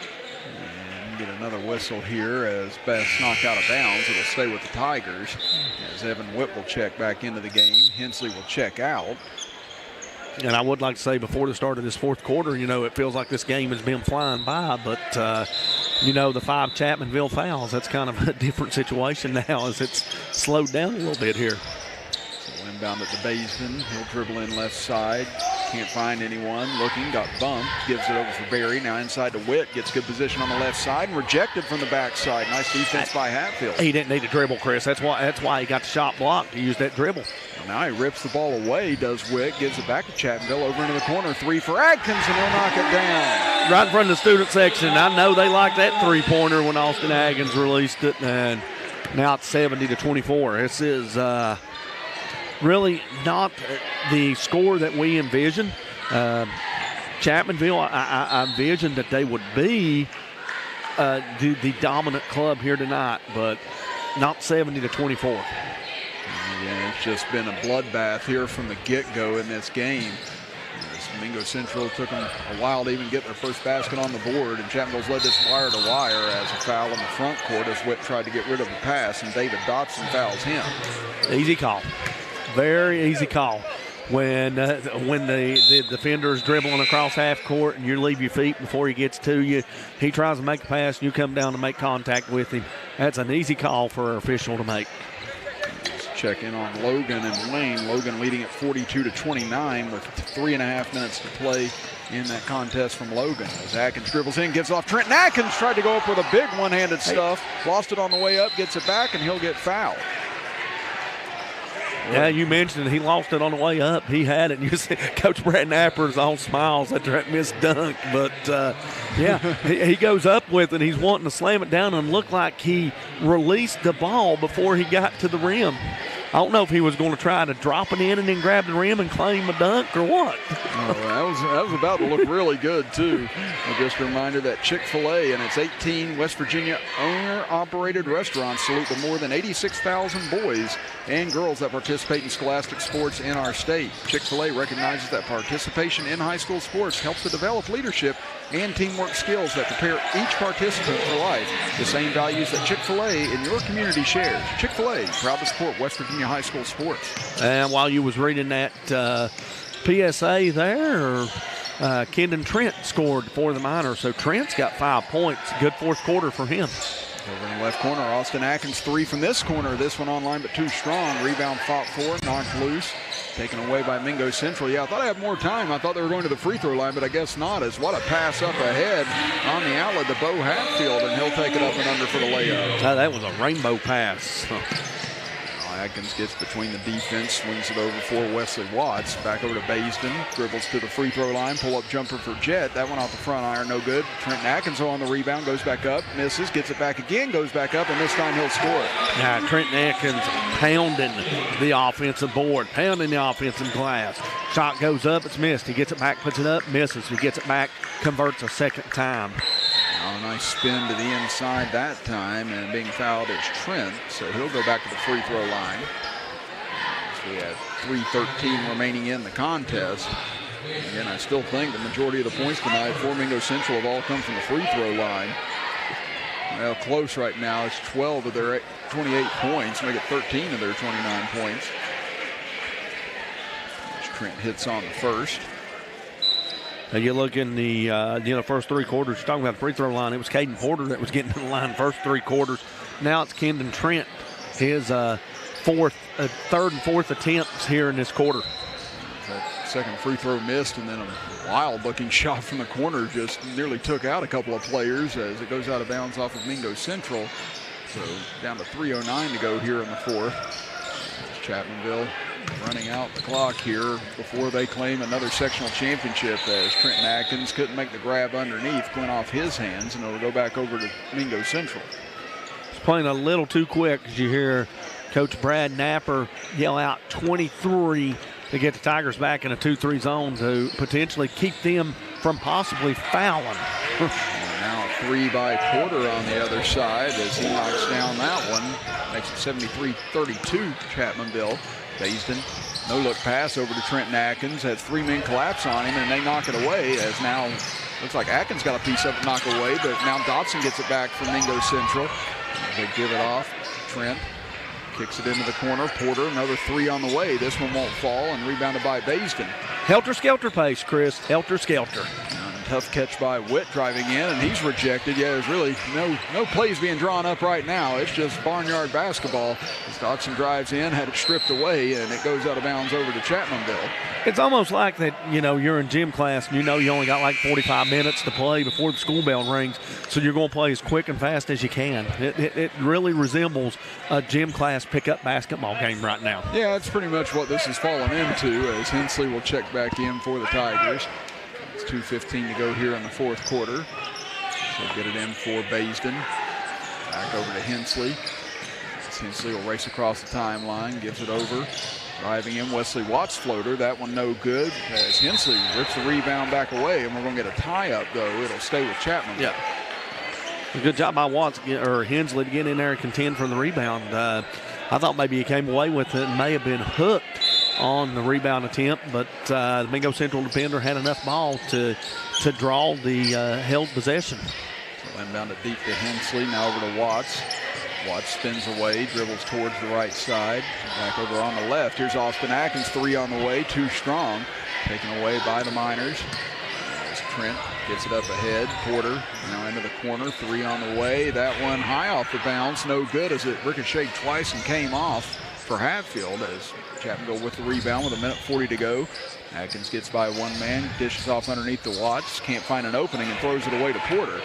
And get another whistle here as Best knocked out of bounds. It'll stay with the Tigers as Evan Whipp will check back into the game. Hensley will check out. And I would like to say before the start of this fourth quarter, it feels like this game has been flying by, but, the 5 Chapmanville fouls, that's kind of a different situation now as it's slowed down a little bit here. So inbound at the Baseman. He'll dribble in left side. Can't find anyone. Looking, got bumped. Gives it over for Barry. Now inside to Witt. Gets good position on the left side and rejected from the backside. Nice defense by Hatfield. He didn't need to dribble, Chris. That's why he got the shot blocked. He used that dribble. Now he rips the ball away, does Witt, gives it back to Chapmanville, over into the corner, 3 for Adkins, and he'll knock it down. Right in front of the student section. I know they liked that three-pointer when Austin Adkins released it, and now it's 70-24. This is really not the score that we envisioned. Chapmanville, I envisioned that they would be the dominant club here tonight, but not 70-24. Yeah, it's just been a bloodbath here from the get-go in this game. Mingo Central took them a while to even get their first basket on the board, and Chapmanville's led this wire to wire as a foul in the front court as Witt tried to get rid of the pass, and David Dotson fouls him. Easy call. Very easy call. When the defender is dribbling across half court and you leave your feet before he gets to you, he tries to make a pass and you come down to make contact with him. That's an easy call for an official to make. Check in on Logan and Wayne. Logan leading at 42-29 with 3.5 minutes to play in that contest from Logan. As Atkins dribbles in, gives off Trenton Atkins, tried to go up with a big one-handed stuff. Lost it on the way up, gets it back, and he'll get fouled. Yeah, you mentioned he lost it on the way up. He had it. And you see Coach Brad Napper's all smiles after that missed dunk. But, he goes up with it. He's wanting to slam it down and looked like he released the ball before he got to the rim. I don't know if he was going to try to drop it in and then grab the rim and claim a dunk or what. That was about to look really good, too. Just a reminder that Chick-fil-A and its 18 West Virginia owner-operated restaurants salute the more than 86,000 boys and girls that participate in scholastic sports in our state. Chick-fil-A recognizes that participation in high school sports helps to develop leadership and teamwork skills that prepare each participant for life. The same values that Chick-fil-A in your community shares. Chick-fil-A, proud to support West Virginia high school sports. And while you was reading that PSA there, Kendon Trent scored for the Miners. So Trent's got 5 points. Good fourth quarter for him. Over in the left corner, Austin Atkins 3 from this corner. This one online, but too strong. Rebound fought for, knocked loose. Taken away by Mingo Central. Yeah, I thought I had more time. I thought they were going to the free throw line, but I guess not. As what a pass up ahead on the outlet to Bo Hatfield, and he'll take it up and under for the layup. That was a rainbow pass. Atkins gets between the defense, swings it over for Wesley Watts. Back over to Baisden, dribbles to the free throw line, pull-up jumper for Jet. That one off the front iron, no good. Trenton Atkins on the rebound, goes back up, misses, gets it back again, goes back up, and this time he'll score. Now Trenton Atkins pounding the offensive board, pounding the offensive glass. Shot goes up, it's missed. He gets it back, puts it up, misses. He gets it back, converts a second time. A nice spin to the inside that time, and being fouled is Trent, so he'll go back to the free throw line. So we have 3:13 remaining in the contest. Again, I still think the majority of the points tonight for Mingo Central have all come from the free throw line. Well, close right now. It's 12 of their 28 points, make it 13 of their 29 points. Trent hits on the first. Now you look in the first 3 quarters, you're talking about the free throw line. It was Caden Porter that was getting to the line first 3 quarters. Now it's Kendon Trent, his third and fourth attempts here in this quarter. That second free throw missed, and then a wild-looking shot from the corner just nearly took out a couple of players as it goes out of bounds off of Mingo Central. So down to 3:09 to go here in the fourth. Chapmanville running out the clock here before they claim another sectional championship, as Trenton Atkins couldn't make the grab underneath, went off his hands, and it'll go back over to Mingo Central. It's playing a little too quick, as you hear Coach Brad Napper yell out 23 to get the Tigers back in a 2-3 zone to potentially keep them from possibly fouling. Now a 3 by Porter on the other side as he knocks down that one. Makes it 73-32 Chapmanville. Baisden, no look pass over to Trenton Atkins. Has 3 men collapse on him, and they knock it away, as now looks like Atkins got a piece of it knock away, but now Dotson gets it back from Mingo Central. They give it off. Trent kicks it into the corner. Porter, another 3 on the way. This one won't fall, and rebounded by Baisden. Helter-skelter pace, Chris. Helter-skelter. Tough catch by Witt driving in, and he's rejected. Yeah, there's really no plays being drawn up right now. It's just barnyard basketball. As Dotson drives in, had it stripped away, and it goes out of bounds over to Chapmanville. It's almost like that, you're in gym class and you only got like 45 minutes to play before the school bell rings, so you're going to play as quick and fast as you can. It really resembles a gym class pickup basketball game right now. Yeah, that's pretty much what this has fallen into, as Hensley will check back in for the Tigers. 2:15 to go here in the fourth quarter. So get it in for Baisden. Back over to Hensley. Hensley will race across the timeline, gives it over. Driving in, Wesley Watts floater. That one no good, as Hensley rips the rebound back away, and we're going to get a tie-up, though. It'll stay with Chapman. Yeah. A good job by Watts or Hensley to get in there and contend for the rebound. I thought maybe he came away with it and may have been hooked on the rebound attempt, but the Mingo Central defender had enough ball to draw the held possession. So inbound it deep to Hensley, now over to Watts. Watts spins away, dribbles towards the right side. Back over on the left. Here's Austin Atkins, 3 on the way, too strong. Taken away by the Miners. As Trent gets it up ahead. Porter now into the corner, 3 on the way. That one high off the bounce, no good as it ricocheted twice and came off for Hatfield, as Chapmanville with the rebound with 1:40 to go. Atkins gets by 1 man, dishes off underneath the Watts, can't find an opening and throws it away to Porter.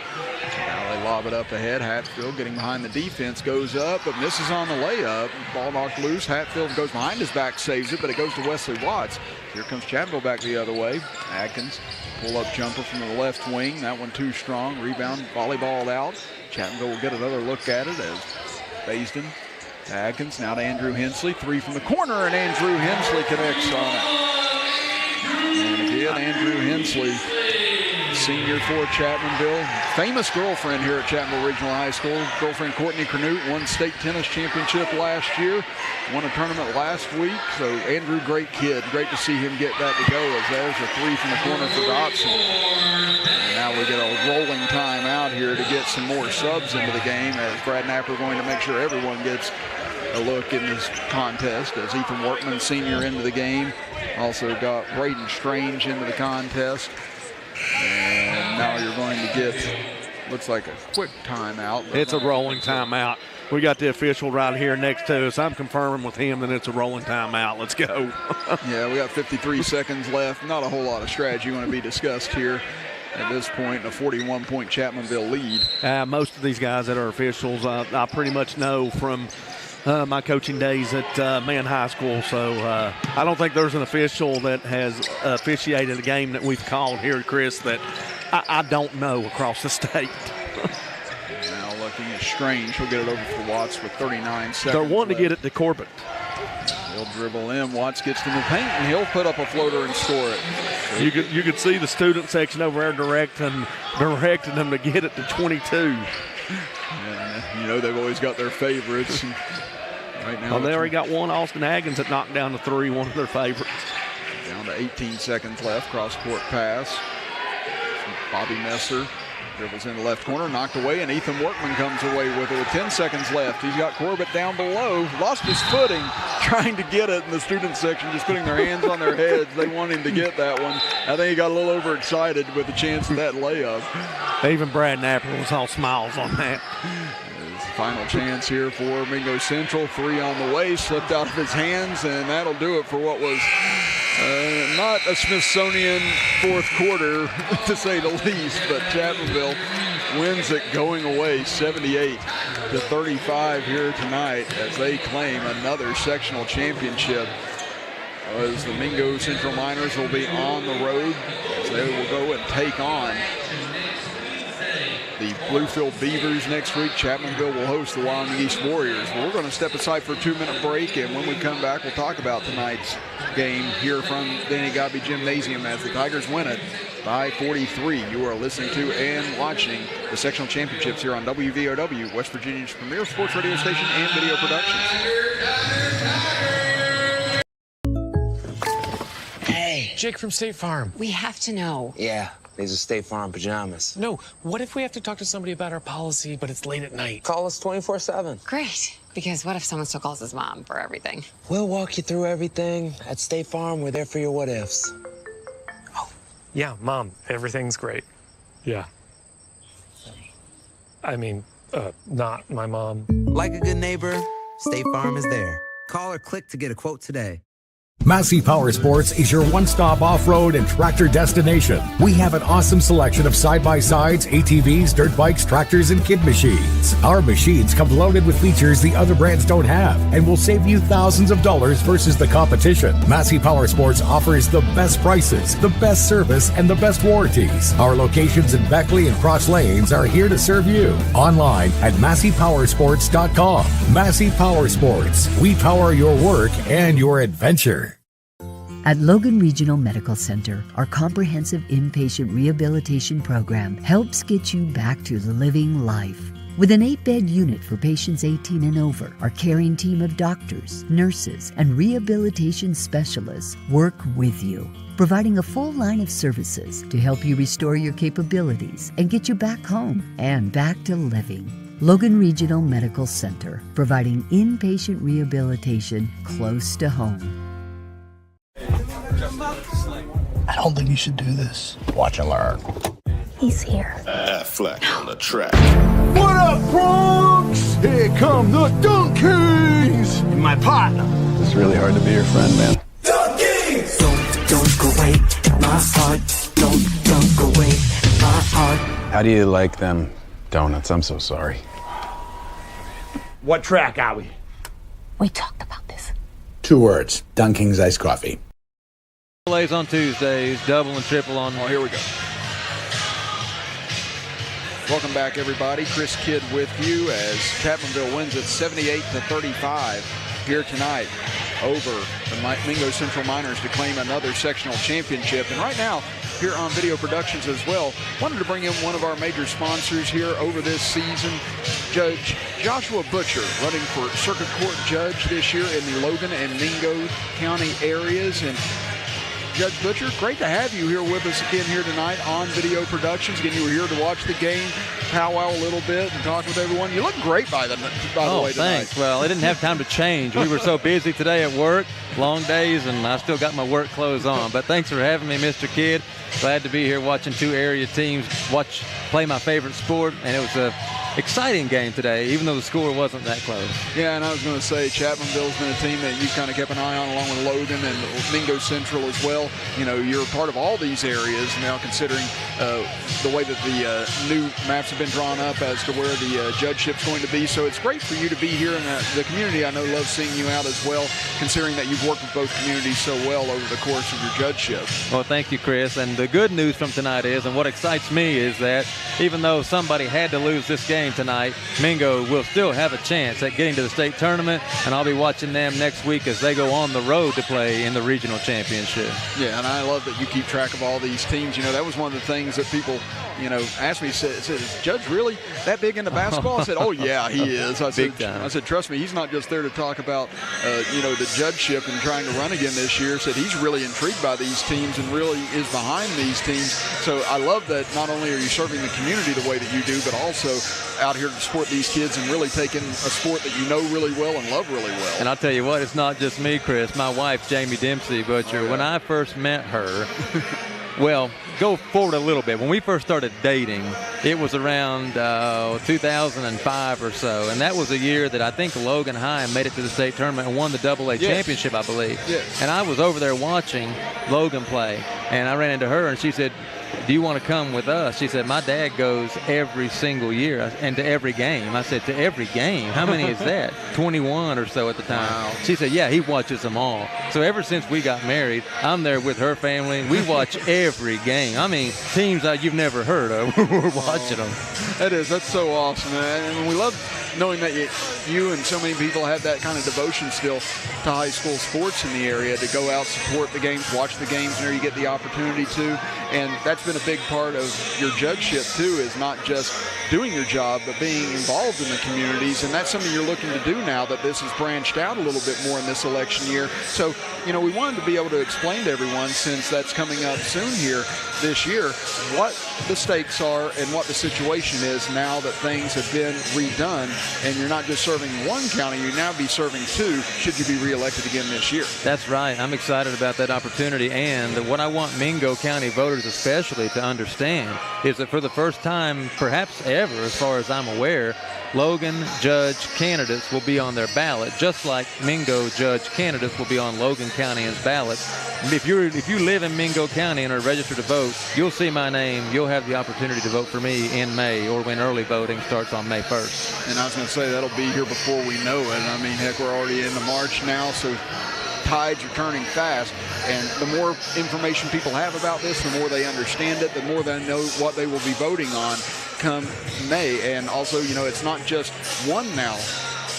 Now they lob it up ahead. Hatfield getting behind the defense, goes up, but misses on the layup. Ball knocked loose. Hatfield goes behind his back, saves it, but it goes to Wesley Watts. Here comes Chapmanville back the other way. Atkins, pull-up jumper from the left wing. That one too strong. Rebound, volleyballed out. Chapmanville will get another look at it as Baisden. Atkins now to Andrew Hensley. 3 from the corner, and Andrew Hensley connects on it. And again, Andrew Hensley, senior for Chapmanville. Famous girlfriend here at Chapmanville Regional High School. Girlfriend Courtney Cranute won state tennis championship last year. Won a tournament last week. So Andrew, great kid. Great to see him get that to go, as there's a 3 from the corner for Dotson. And now we get a rolling timeout here to get some more subs into the game, as Brad Napper going to make sure everyone gets a look in this contest, as Ethan Workman, senior, into the game. Also got Braden Strange into the contest. And now you're going to get, looks like a quick timeout. It's a rolling timeout. We got the official right here next to us. I'm confirming with him that it's a rolling timeout. Let's go. Yeah, we got 53 seconds left. Not a whole lot of strategy going to be discussed here at this point. A 41-point Chapmanville lead. Most of these guys that are officials, I pretty much know from my coaching days at Man High School, so I don't think there's an official that has officiated a game that we've called here, Chris, that I don't know across the state. Now looking at Strange, he'll get it over for Watts with 39 seconds. They're wanting to get it to Corbett. He'll dribble in. Watts gets to the paint, and he'll put up a floater and score it. So you could see the student section over there directing them to get it to 22. And, they've always got their favorites. Right now, well, they already got one. Austin Haggins that knocked down the 3, one of their favorites. Down to 18 seconds left. Cross-court pass. Bobby Messer dribbles in the left corner, knocked away, and Ethan Workman comes away with it with 10 seconds left. He's got Corbett down below, lost his footing, trying to get it in the student section, just putting their hands on their heads. They want him to get that one. I think he got a little overexcited with the chance of that layup. Even Brad Napper was all smiles on that. Final chance here for Mingo Central. 3 on the way, slipped out of his hands, and that'll do it for what was not a Smithsonian fourth quarter, to say the least, but Chapmanville wins it going away 78-35 here tonight as they claim another sectional championship. As the Mingo Central Miners will be on the road, as they will go and take on the Bluefield Beavers next week. Chapmanville will host the Wyoming East Warriors. Well, we're going to step aside for a 2-minute break, and when we come back, we'll talk about tonight's game here from Danny Godby Gymnasium as the Tigers win it by 43. You are listening to and watching the sectional championships here on WVOW, West Virginia's premier sports radio station and video productions. Hey. Jake from State Farm. We have to know. Yeah. These are State Farm pajamas. No, what if we have to talk to somebody about our policy, but it's late at night? Call us 24/7. Great. Because what if someone still calls his mom for everything? We'll walk you through everything. At State Farm, we're there for your what ifs. Oh, yeah, Mom, everything's great. Yeah. I mean, not my mom. Like a good neighbor, State Farm is there. Call or click to get a quote today. Massey Power Sports is your one-stop off-road and tractor destination. We have an awesome selection of side-by-sides, ATVs, dirt bikes, tractors, and kid machines. Our machines come loaded with features the other brands don't have and will save you thousands of dollars versus the competition. Massey Power Sports offers the best prices, the best service, and the best warranties. Our locations in Beckley and Cross Lanes are here to serve you. Online at MasseyPowersports.com. Massey Power Sports. We power your work and your adventure. At Logan Regional Medical Center, our comprehensive inpatient rehabilitation program helps get you back to living life. With an 8-bed unit for patients 18 and over, our caring team of doctors, nurses, and rehabilitation specialists work with you, providing a full line of services to help you restore your capabilities and get you back home and back to living. Logan Regional Medical Center, providing inpatient rehabilitation close to home. I don't think you should do this. Watch and learn. He's here. Fleck on the track. What up, Bronx? Here come the Dunkies! And my partner. It's really hard to be your friend, man. Dunkies! Don't go away, my heart. Don't go away, my heart. How do you like them donuts? I'm so sorry. What track are we? We talked about this. 2 words. Dunkings iced coffee. Lays on Tuesdays, double and triple on. Oh, here we go. Welcome back, everybody. Chris Kidd with you as Chapmanville wins it 78-35 here tonight over the Mingo Central Miners to claim another sectional championship. And right now, here on Video Productions as well, wanted to bring in one of our major sponsors here over this season, Judge Joshua Butcher, running for Circuit Court Judge this year in the Logan and Mingo County areas. And Judge Butcher, great to have you here with us again here tonight on Video Productions. Again, you were here to watch the game, powwow a little bit, and talk with everyone. You look great by the way tonight. Thanks. Well, I didn't have time to change. We were so busy today at work, long days, and I still got my work clothes on. But thanks for having me, Mr. Kidd. Glad to be here watching 2 area teams play my favorite sport, and it was a exciting game today, even though the score wasn't that close. Yeah, and I was going to say Chapmanville's been a team that you kind of kept an eye on, along with Logan and Mingo Central as well. You know, you're a part of all these areas now, considering the way that the new maps have been drawn up as to where the judgeship's going to be. So it's great for you to be here, and the community, I know, loves seeing you out as well, considering that you've worked with both communities so well over the course of your judgeship. Well, thank you, Chris. And the good news from tonight is, and what excites me is that even though somebody had to lose this game tonight, Mingo will still have a chance at getting to the state tournament, and I'll be watching them next week as they go on the road to play in the regional championship. Yeah, and I love that you keep track of all these teams. You know, that was one of the things that people, you know, asked me, said, is Judge really that big into basketball? I said, oh, yeah, he is. I said, trust me, he's not just there to talk about, you know, the judgeship and trying to run again this year. Said he's really intrigued by these teams and really is behind these teams. So I love that not only are you serving the community the way that you do, but also out here to support these kids and really taking a sport that you know really well and love really well. And I'll tell you what, it's not just me, Chris. My wife, Jamie Dempsey Butcher, when I first met her, well, go forward a little bit. When we first started dating, it was around 2005 or so, and that was a year that I think Logan High made it to the state tournament and won the AA championship, I believe. Yes. And I was over there watching Logan play, and I ran into her, and she said, do you want to come with us? She said, my dad goes every single year and to every game. I said, to every game? How many is that? 21 or so at the time. Wow. She said, yeah, he watches them all. So ever since we got married, I'm there with her family. We watch every game. I mean, teams that you've never heard of, we're watching them. That's so awesome, man. And we love knowing that you and so many people have that kind of devotion still to high school sports in the area, to go out, support the games, watch the games whenever you get the opportunity to. And that's been a big part of your judgeship too, is not just doing your job, but being involved in the communities. And that's something you're looking to do now that this has branched out a little bit more in this election year. So, you know, we wanted to be able to explain to everyone, since that's coming up soon here this year, what the stakes are and what the situation is now that things have been redone. And you're not just serving one county, you now be serving two should you be reelected again this year. That's right. I'm excited about that opportunity. And what I want Mingo County voters especially to understand is that for the first time, perhaps ever, as far as I'm aware, Logan judge candidates will be on their ballot, just like Mingo judge candidates will be on Logan County's ballot. If you live in Mingo County and are registered to vote, you'll see my name. You'll have the opportunity to vote for me in May, or when early voting starts on May 1st. And I was going to say that'll be here before we know it. I mean, heck, we're already into March now, so tides are turning fast. And the more information people have about this, the more they understand it, the more they know what they will be voting on come May. And also, you know, it's not just one now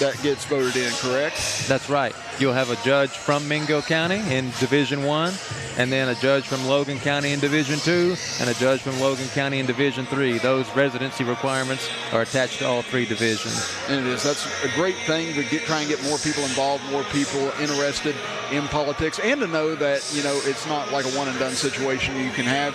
that gets voted in, correct? That's right. You'll have a judge from Mingo County in Division 1, and then a judge from Logan County in Division 2, and a judge from Logan County in Division 3. Those residency requirements are attached to all three divisions. And it is. That's a great thing to try and get more people involved, more people interested in politics, and to know that, you know, it's not like a one-and-done situation. You can have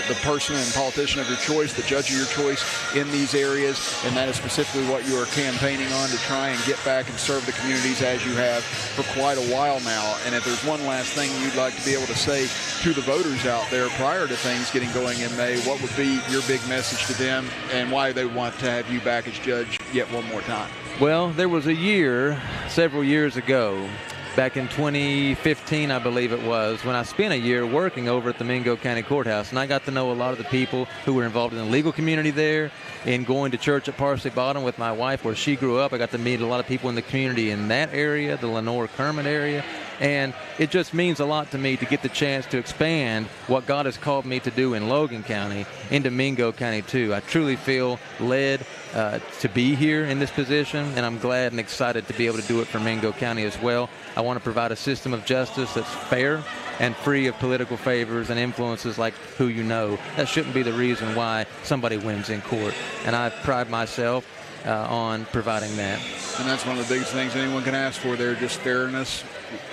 the person and politician of your choice, the judge of your choice in these areas, and that is specifically what you are campaigning on, to try and get back and serve the communities as you have for quite a while now. And if there's one last thing you'd like to be able to say to the voters out there prior to things getting going in May, what would be your big message to them and why they want to have you back as judge yet one more time? Well, there was a year, several years ago, back in 2015, I believe it was, when I spent a year working over at the Mingo County Courthouse, and I got to know a lot of the people who were involved in the legal community there, and going to church at Parsley Bottom with my wife where she grew up. I got to meet a lot of people in the community in that area, the Lenore-Kermit area, and it just means a lot to me to get the chance to expand what God has called me to do in Logan County into Mingo County too. I truly feel led to be here in this position, and I'm glad and excited to be able to do it for Mingo County as well. I want to provide a system of justice that's fair and free of political favors and influences like who you know. That shouldn't be the reason why somebody wins in court, and I pride myself on providing that. And that's one of the biggest things anyone can ask for there, just fairness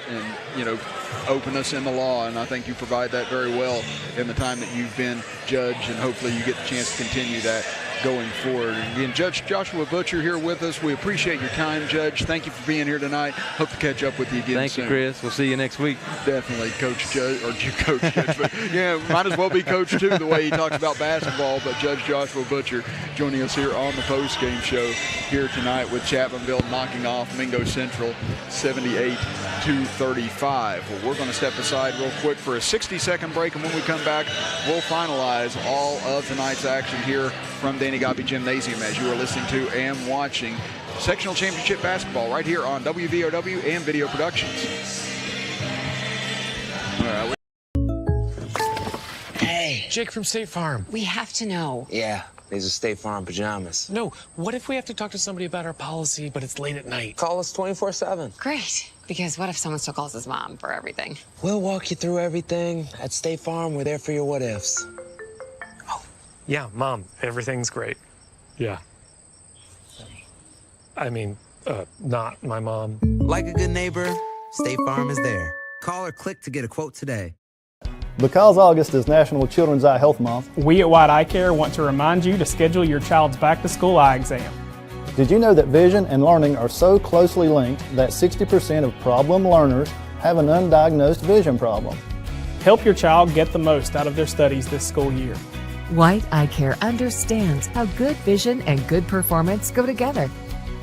and, you know, openness in the law. And I think you provide that very well in the time that you've been judge, and hopefully you get the chance to continue that going forward. And again, Judge Joshua Butcher here with us. We appreciate your time, Judge. Thank you for being here tonight. Hope to catch up with you again soon. Thank you, Chris. We'll see you next week. Definitely, Coach Judge, or Coach Judge, but yeah, might as well be Coach too, the way he talks about basketball. But Judge Joshua Butcher joining us here on the Postgame Show here tonight, with Chapmanville knocking off Mingo Central 78-35. Well, we're going to step aside real quick for a 60-second break, and when we come back, we'll finalize all of tonight's action here from Danny Gobby Gymnasium, as you are listening to and watching Sectional Championship Basketball right here on WVOW and Video Productions. All right. Hey, Jake from State Farm. We have to know. Yeah, These are State Farm pajamas. No, what if we have to talk to somebody about our policy, but it's late at night? Call us 24/7. Great. Because what if someone still calls his mom for everything? We'll walk you through everything. At State Farm, we're there for your what ifs. Yeah, Mom, everything's great. Yeah. I mean, not my mom. Like a good neighbor, State Farm is there. Call or click to get a quote today. Because August is National Children's Eye Health Month, we at White Eye Care want to remind you to schedule your child's back-to-school eye exam. Did you know that vision and learning are so closely linked that 60% of problem learners have an undiagnosed vision problem? Help your child get the most out of their studies this school year. White Eye Care understands how good vision and good performance go together.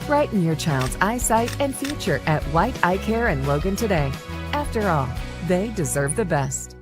Brighten your child's eyesight and future at White Eye Care in Logan today. After all, they deserve the best.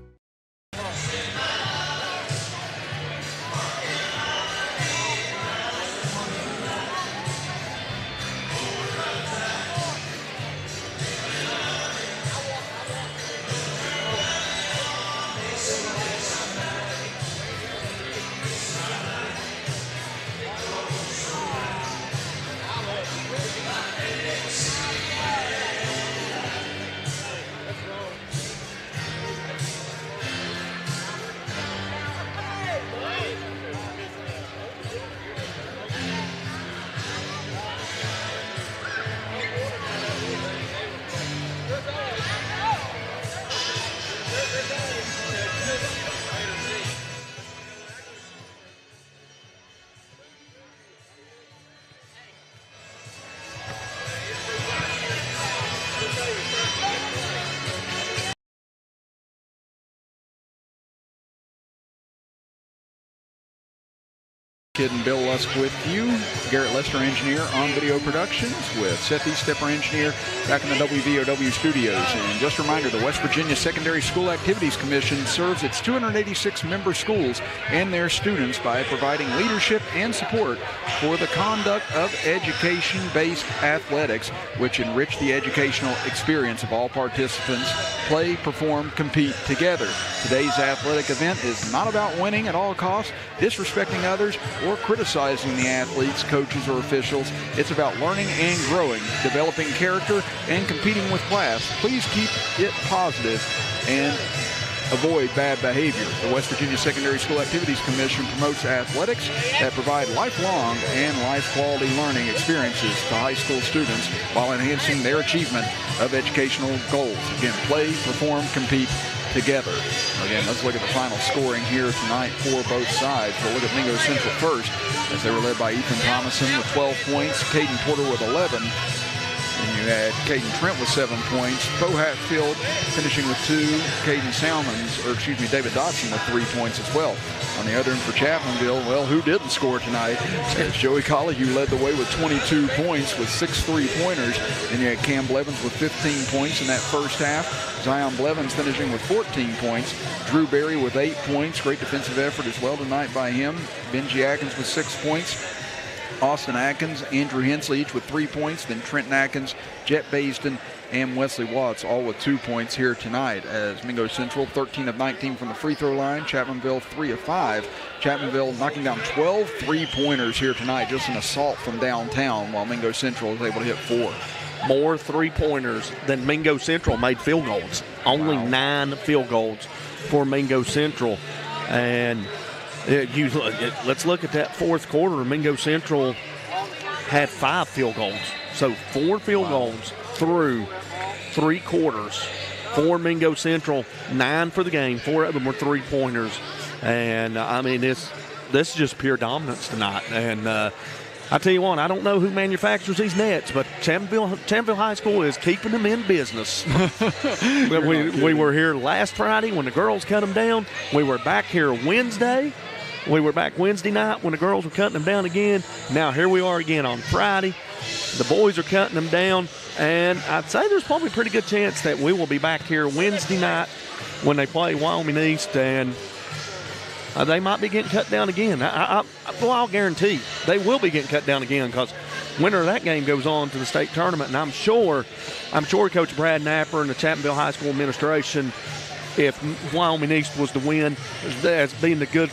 Kid and Bill Lusk with you. Garrett Lester, engineer on video productions, with Seth Eastepper, engineer, back in the WVOW studios. And just a reminder, the West Virginia Secondary School Activities Commission serves its 286 member schools and their students by providing leadership and support for the conduct of education-based athletics, which enrich the educational experience of all participants. Play, perform, compete together. Today's athletic event is not about winning at all costs, disrespecting others, or criticizing the athletes, coaches, or officials. It's about learning and growing, developing character, and competing with class. Please keep it positive and avoid bad behavior. The West Virginia Secondary School Activities Commission promotes athletics that provide lifelong and life-quality learning experiences to high school students while enhancing their achievement of educational goals. Again, play, perform, compete together. Again, let's look at the final scoring here tonight for both sides. We'll look at Mingo Central first, as they were led by Ethan Thomason with 12 points, Caden Porter with 11. And you had Caden Trent with 7 points, Bo Hatfield finishing with 2, David Dotson with 3 points as well. On the other end for Chapmanville, well, who didn't score tonight? Joey Colligue led the way with 22 points with 6 3-pointers. Then you had Cam Blevins with 15 points in that first half. Zion Blevins finishing with 14 points. Drew Berry with 8 points. Great defensive effort as well tonight by him. Benji Atkins with 6 points. Austin Atkins, Andrew Hensley each with 3 points. Then Trenton Atkins, Jet Baisden, and Wesley Watts all with 2 points here tonight, as Mingo Central 13 of 19 from the free throw line. Chapmanville 3 of 5. Chapmanville knocking down 12 3-pointers here tonight, just an assault from downtown, while Mingo Central is able to hit 4. More 3-pointers than Mingo Central made field goals. Only 9 field goals for Mingo Central. And let's look at that fourth quarter. Mingo Central had 5 field goals. So 4 field goals through 3 quarters for Mingo Central, 9 for the game. 4 of them were 3-pointers. And, I mean, this is just pure dominance tonight. And I tell you what, I don't know who manufactures these nets, but Chapmanville High School is keeping them in business. we were here last Friday when the girls cut them down. We were back here Wednesday. We were back Wednesday night when the girls were cutting them down again. Now here we are again on Friday. The boys are cutting them down, and I'd say there's probably a pretty good chance that we will be back here Wednesday night when they play Wyoming East, and they might be getting cut down again. I'll guarantee they will be getting cut down again, because winner of that game goes on to the state tournament, and I'm sure Coach Brad Napper and the Chapmanville High School administration if Wyoming East was to win, as being the good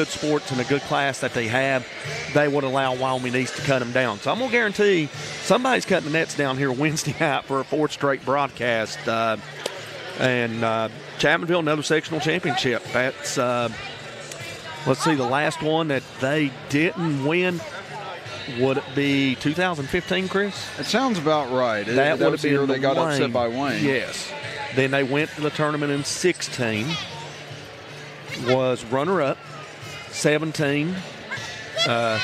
sports and the good class that they have, they would allow Wyoming East to cut them down. So I'm going to guarantee somebody's cutting the nets down here Wednesday night for a 4th straight broadcast. And Chapmanville, another sectional championship. That's, let's see, the last one that they didn't win. Would it be 2015, Chris? It sounds about right. That would have been the year they got upset by Wayne. Yes. Then they went to the tournament in 16. Was runner-up. 17. No,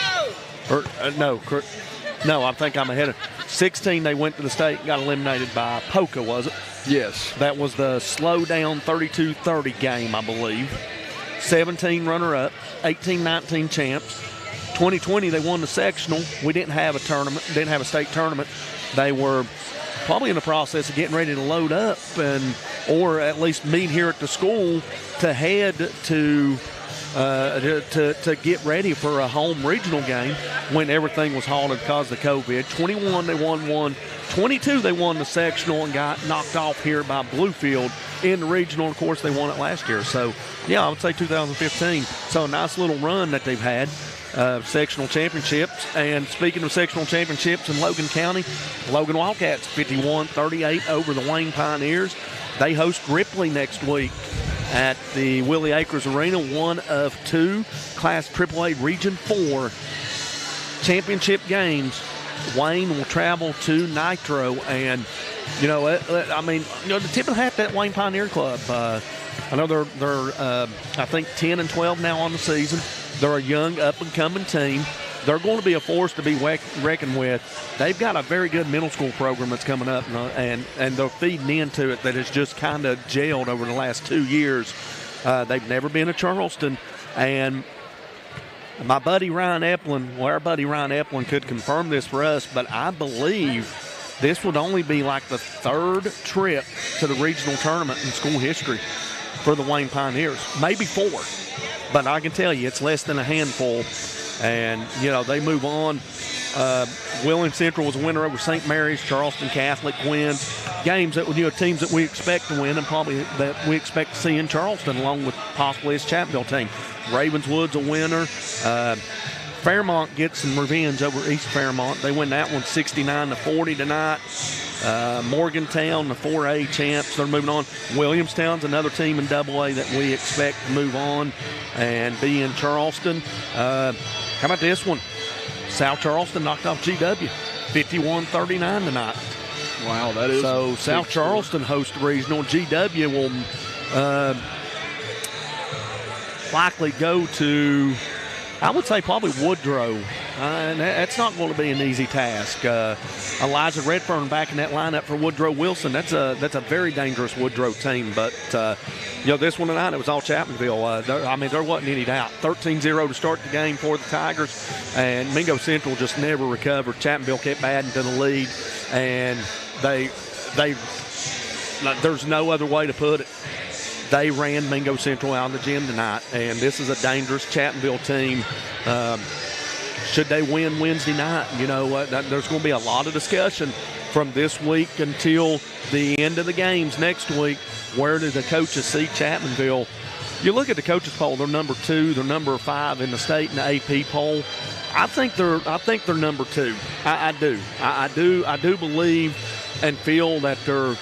I think I'm ahead of 16. They went to the state and got eliminated by Polka, was it? Yes. That was the slow-down 32-30 game, I believe. 17 runner-up. 18-19 champs. 2020, they won the sectional. We didn't have a tournament, didn't have a state tournament. They were probably in the process of getting ready to load up or at least meet here at the school to head to get ready for a home regional game when everything was halted because of COVID. 21, they won one. 22, they won the sectional and got knocked off here by Bluefield in the regional. Of course, they won it last year. So, yeah, I would say 2015. So a nice little run that they've had. Sectional championships. And speaking of sectional championships in Logan County, Logan Wildcats 51-38 over the Wayne Pioneers. They host Ripley next week at the Willie Acres Arena, one of 2 Class AAA Region 4 championship games. Wayne will travel to Nitro, and the tip of the hat that Wayne Pioneer Club. I know they're I think 10-12 now on the season. They're a young, up-and-coming team. They're going to be a force to be reckoned with. They've got a very good middle school program that's coming up, and they're feeding into it that has just kind of gelled over the last 2 years. They've never been to Charleston, and my buddy Ryan Epplin, our buddy Ryan Epplin could confirm this for us, but I believe this would only be like the 3rd trip to the regional tournament in school history for the Wayne Pioneers, maybe 4. But I can tell you it's less than a handful. And, they move on. Williams Central was a winner over St. Mary's. Charleston Catholic wins. Games that, teams that we expect to win and probably that we expect to see in Charleston along with possibly his Chapmanville team. Ravenswood's a winner. Fairmont gets some revenge over East Fairmont. They win that one 69-40 tonight. Morgantown, the 4A champs, they're moving on. Williamstown's another team in AA that we expect to move on and be in Charleston. How about this one? South Charleston knocked off GW 51-39 tonight. Wow, that is so. South Charleston hosts the regional. GW will likely go to, I would say, probably Woodrow. And that's not going to be an easy task. Elijah Redfern back in that lineup for Woodrow Wilson. That's a very dangerous Woodrow team. But, this one tonight, it was all Chapmanville. There wasn't any doubt. 13-0 to start the game for the Tigers. And Mingo Central just never recovered. Chapmanville kept adding to the lead. And there's no other way to put it. They ran Mingo Central out of the gym tonight. And this is a dangerous Chapmanville team. Should they win Wednesday night, there's going to be a lot of discussion from this week until the end of the games next week. Where do the coaches see Chapmanville? You look at the coaches poll; they're number 2, they're number 5 in the state in the AP poll. I think they're number 2. I do believe and feel that they're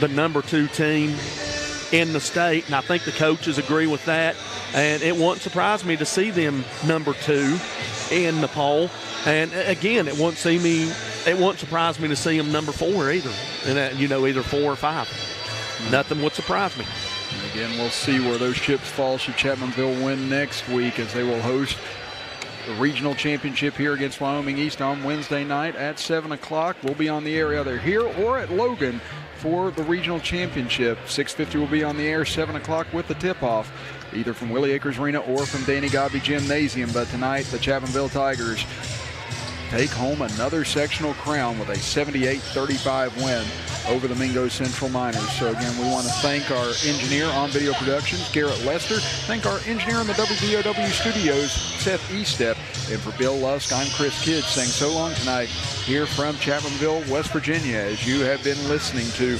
the number 2 team in the state, and I think the coaches agree with that. And it wouldn't surprise me to see them number 2 in the poll. And again, it won't surprise me to see them number 4 either. And either 4 or 5. Nothing would surprise me. And again, we'll see where those chips fall should Chapmanville win next week, as they will host the regional championship here against Wyoming East on Wednesday night at 7 o'clock. We'll be on the air either here or at Logan for the regional championship. 6:50 will be on the air, 7 o'clock with the tip-off, either from Willie Acres Arena or from Danny Godby Gymnasium. But tonight, the Chapmanville Tigers take home another sectional crown with a 78-35 win over the Mingo Central Miners. So again, we want to thank our engineer on video productions, Garrett Lester. Thank our engineer in the WVOW studios, Seth Estep. And for Bill Lusk, I'm Chris Kidd saying so long tonight here from Chapmanville, West Virginia, as you have been listening to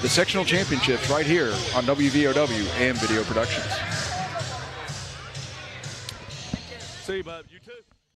the sectional championships right here on WVOW and Video Productions. See you, bud. You too.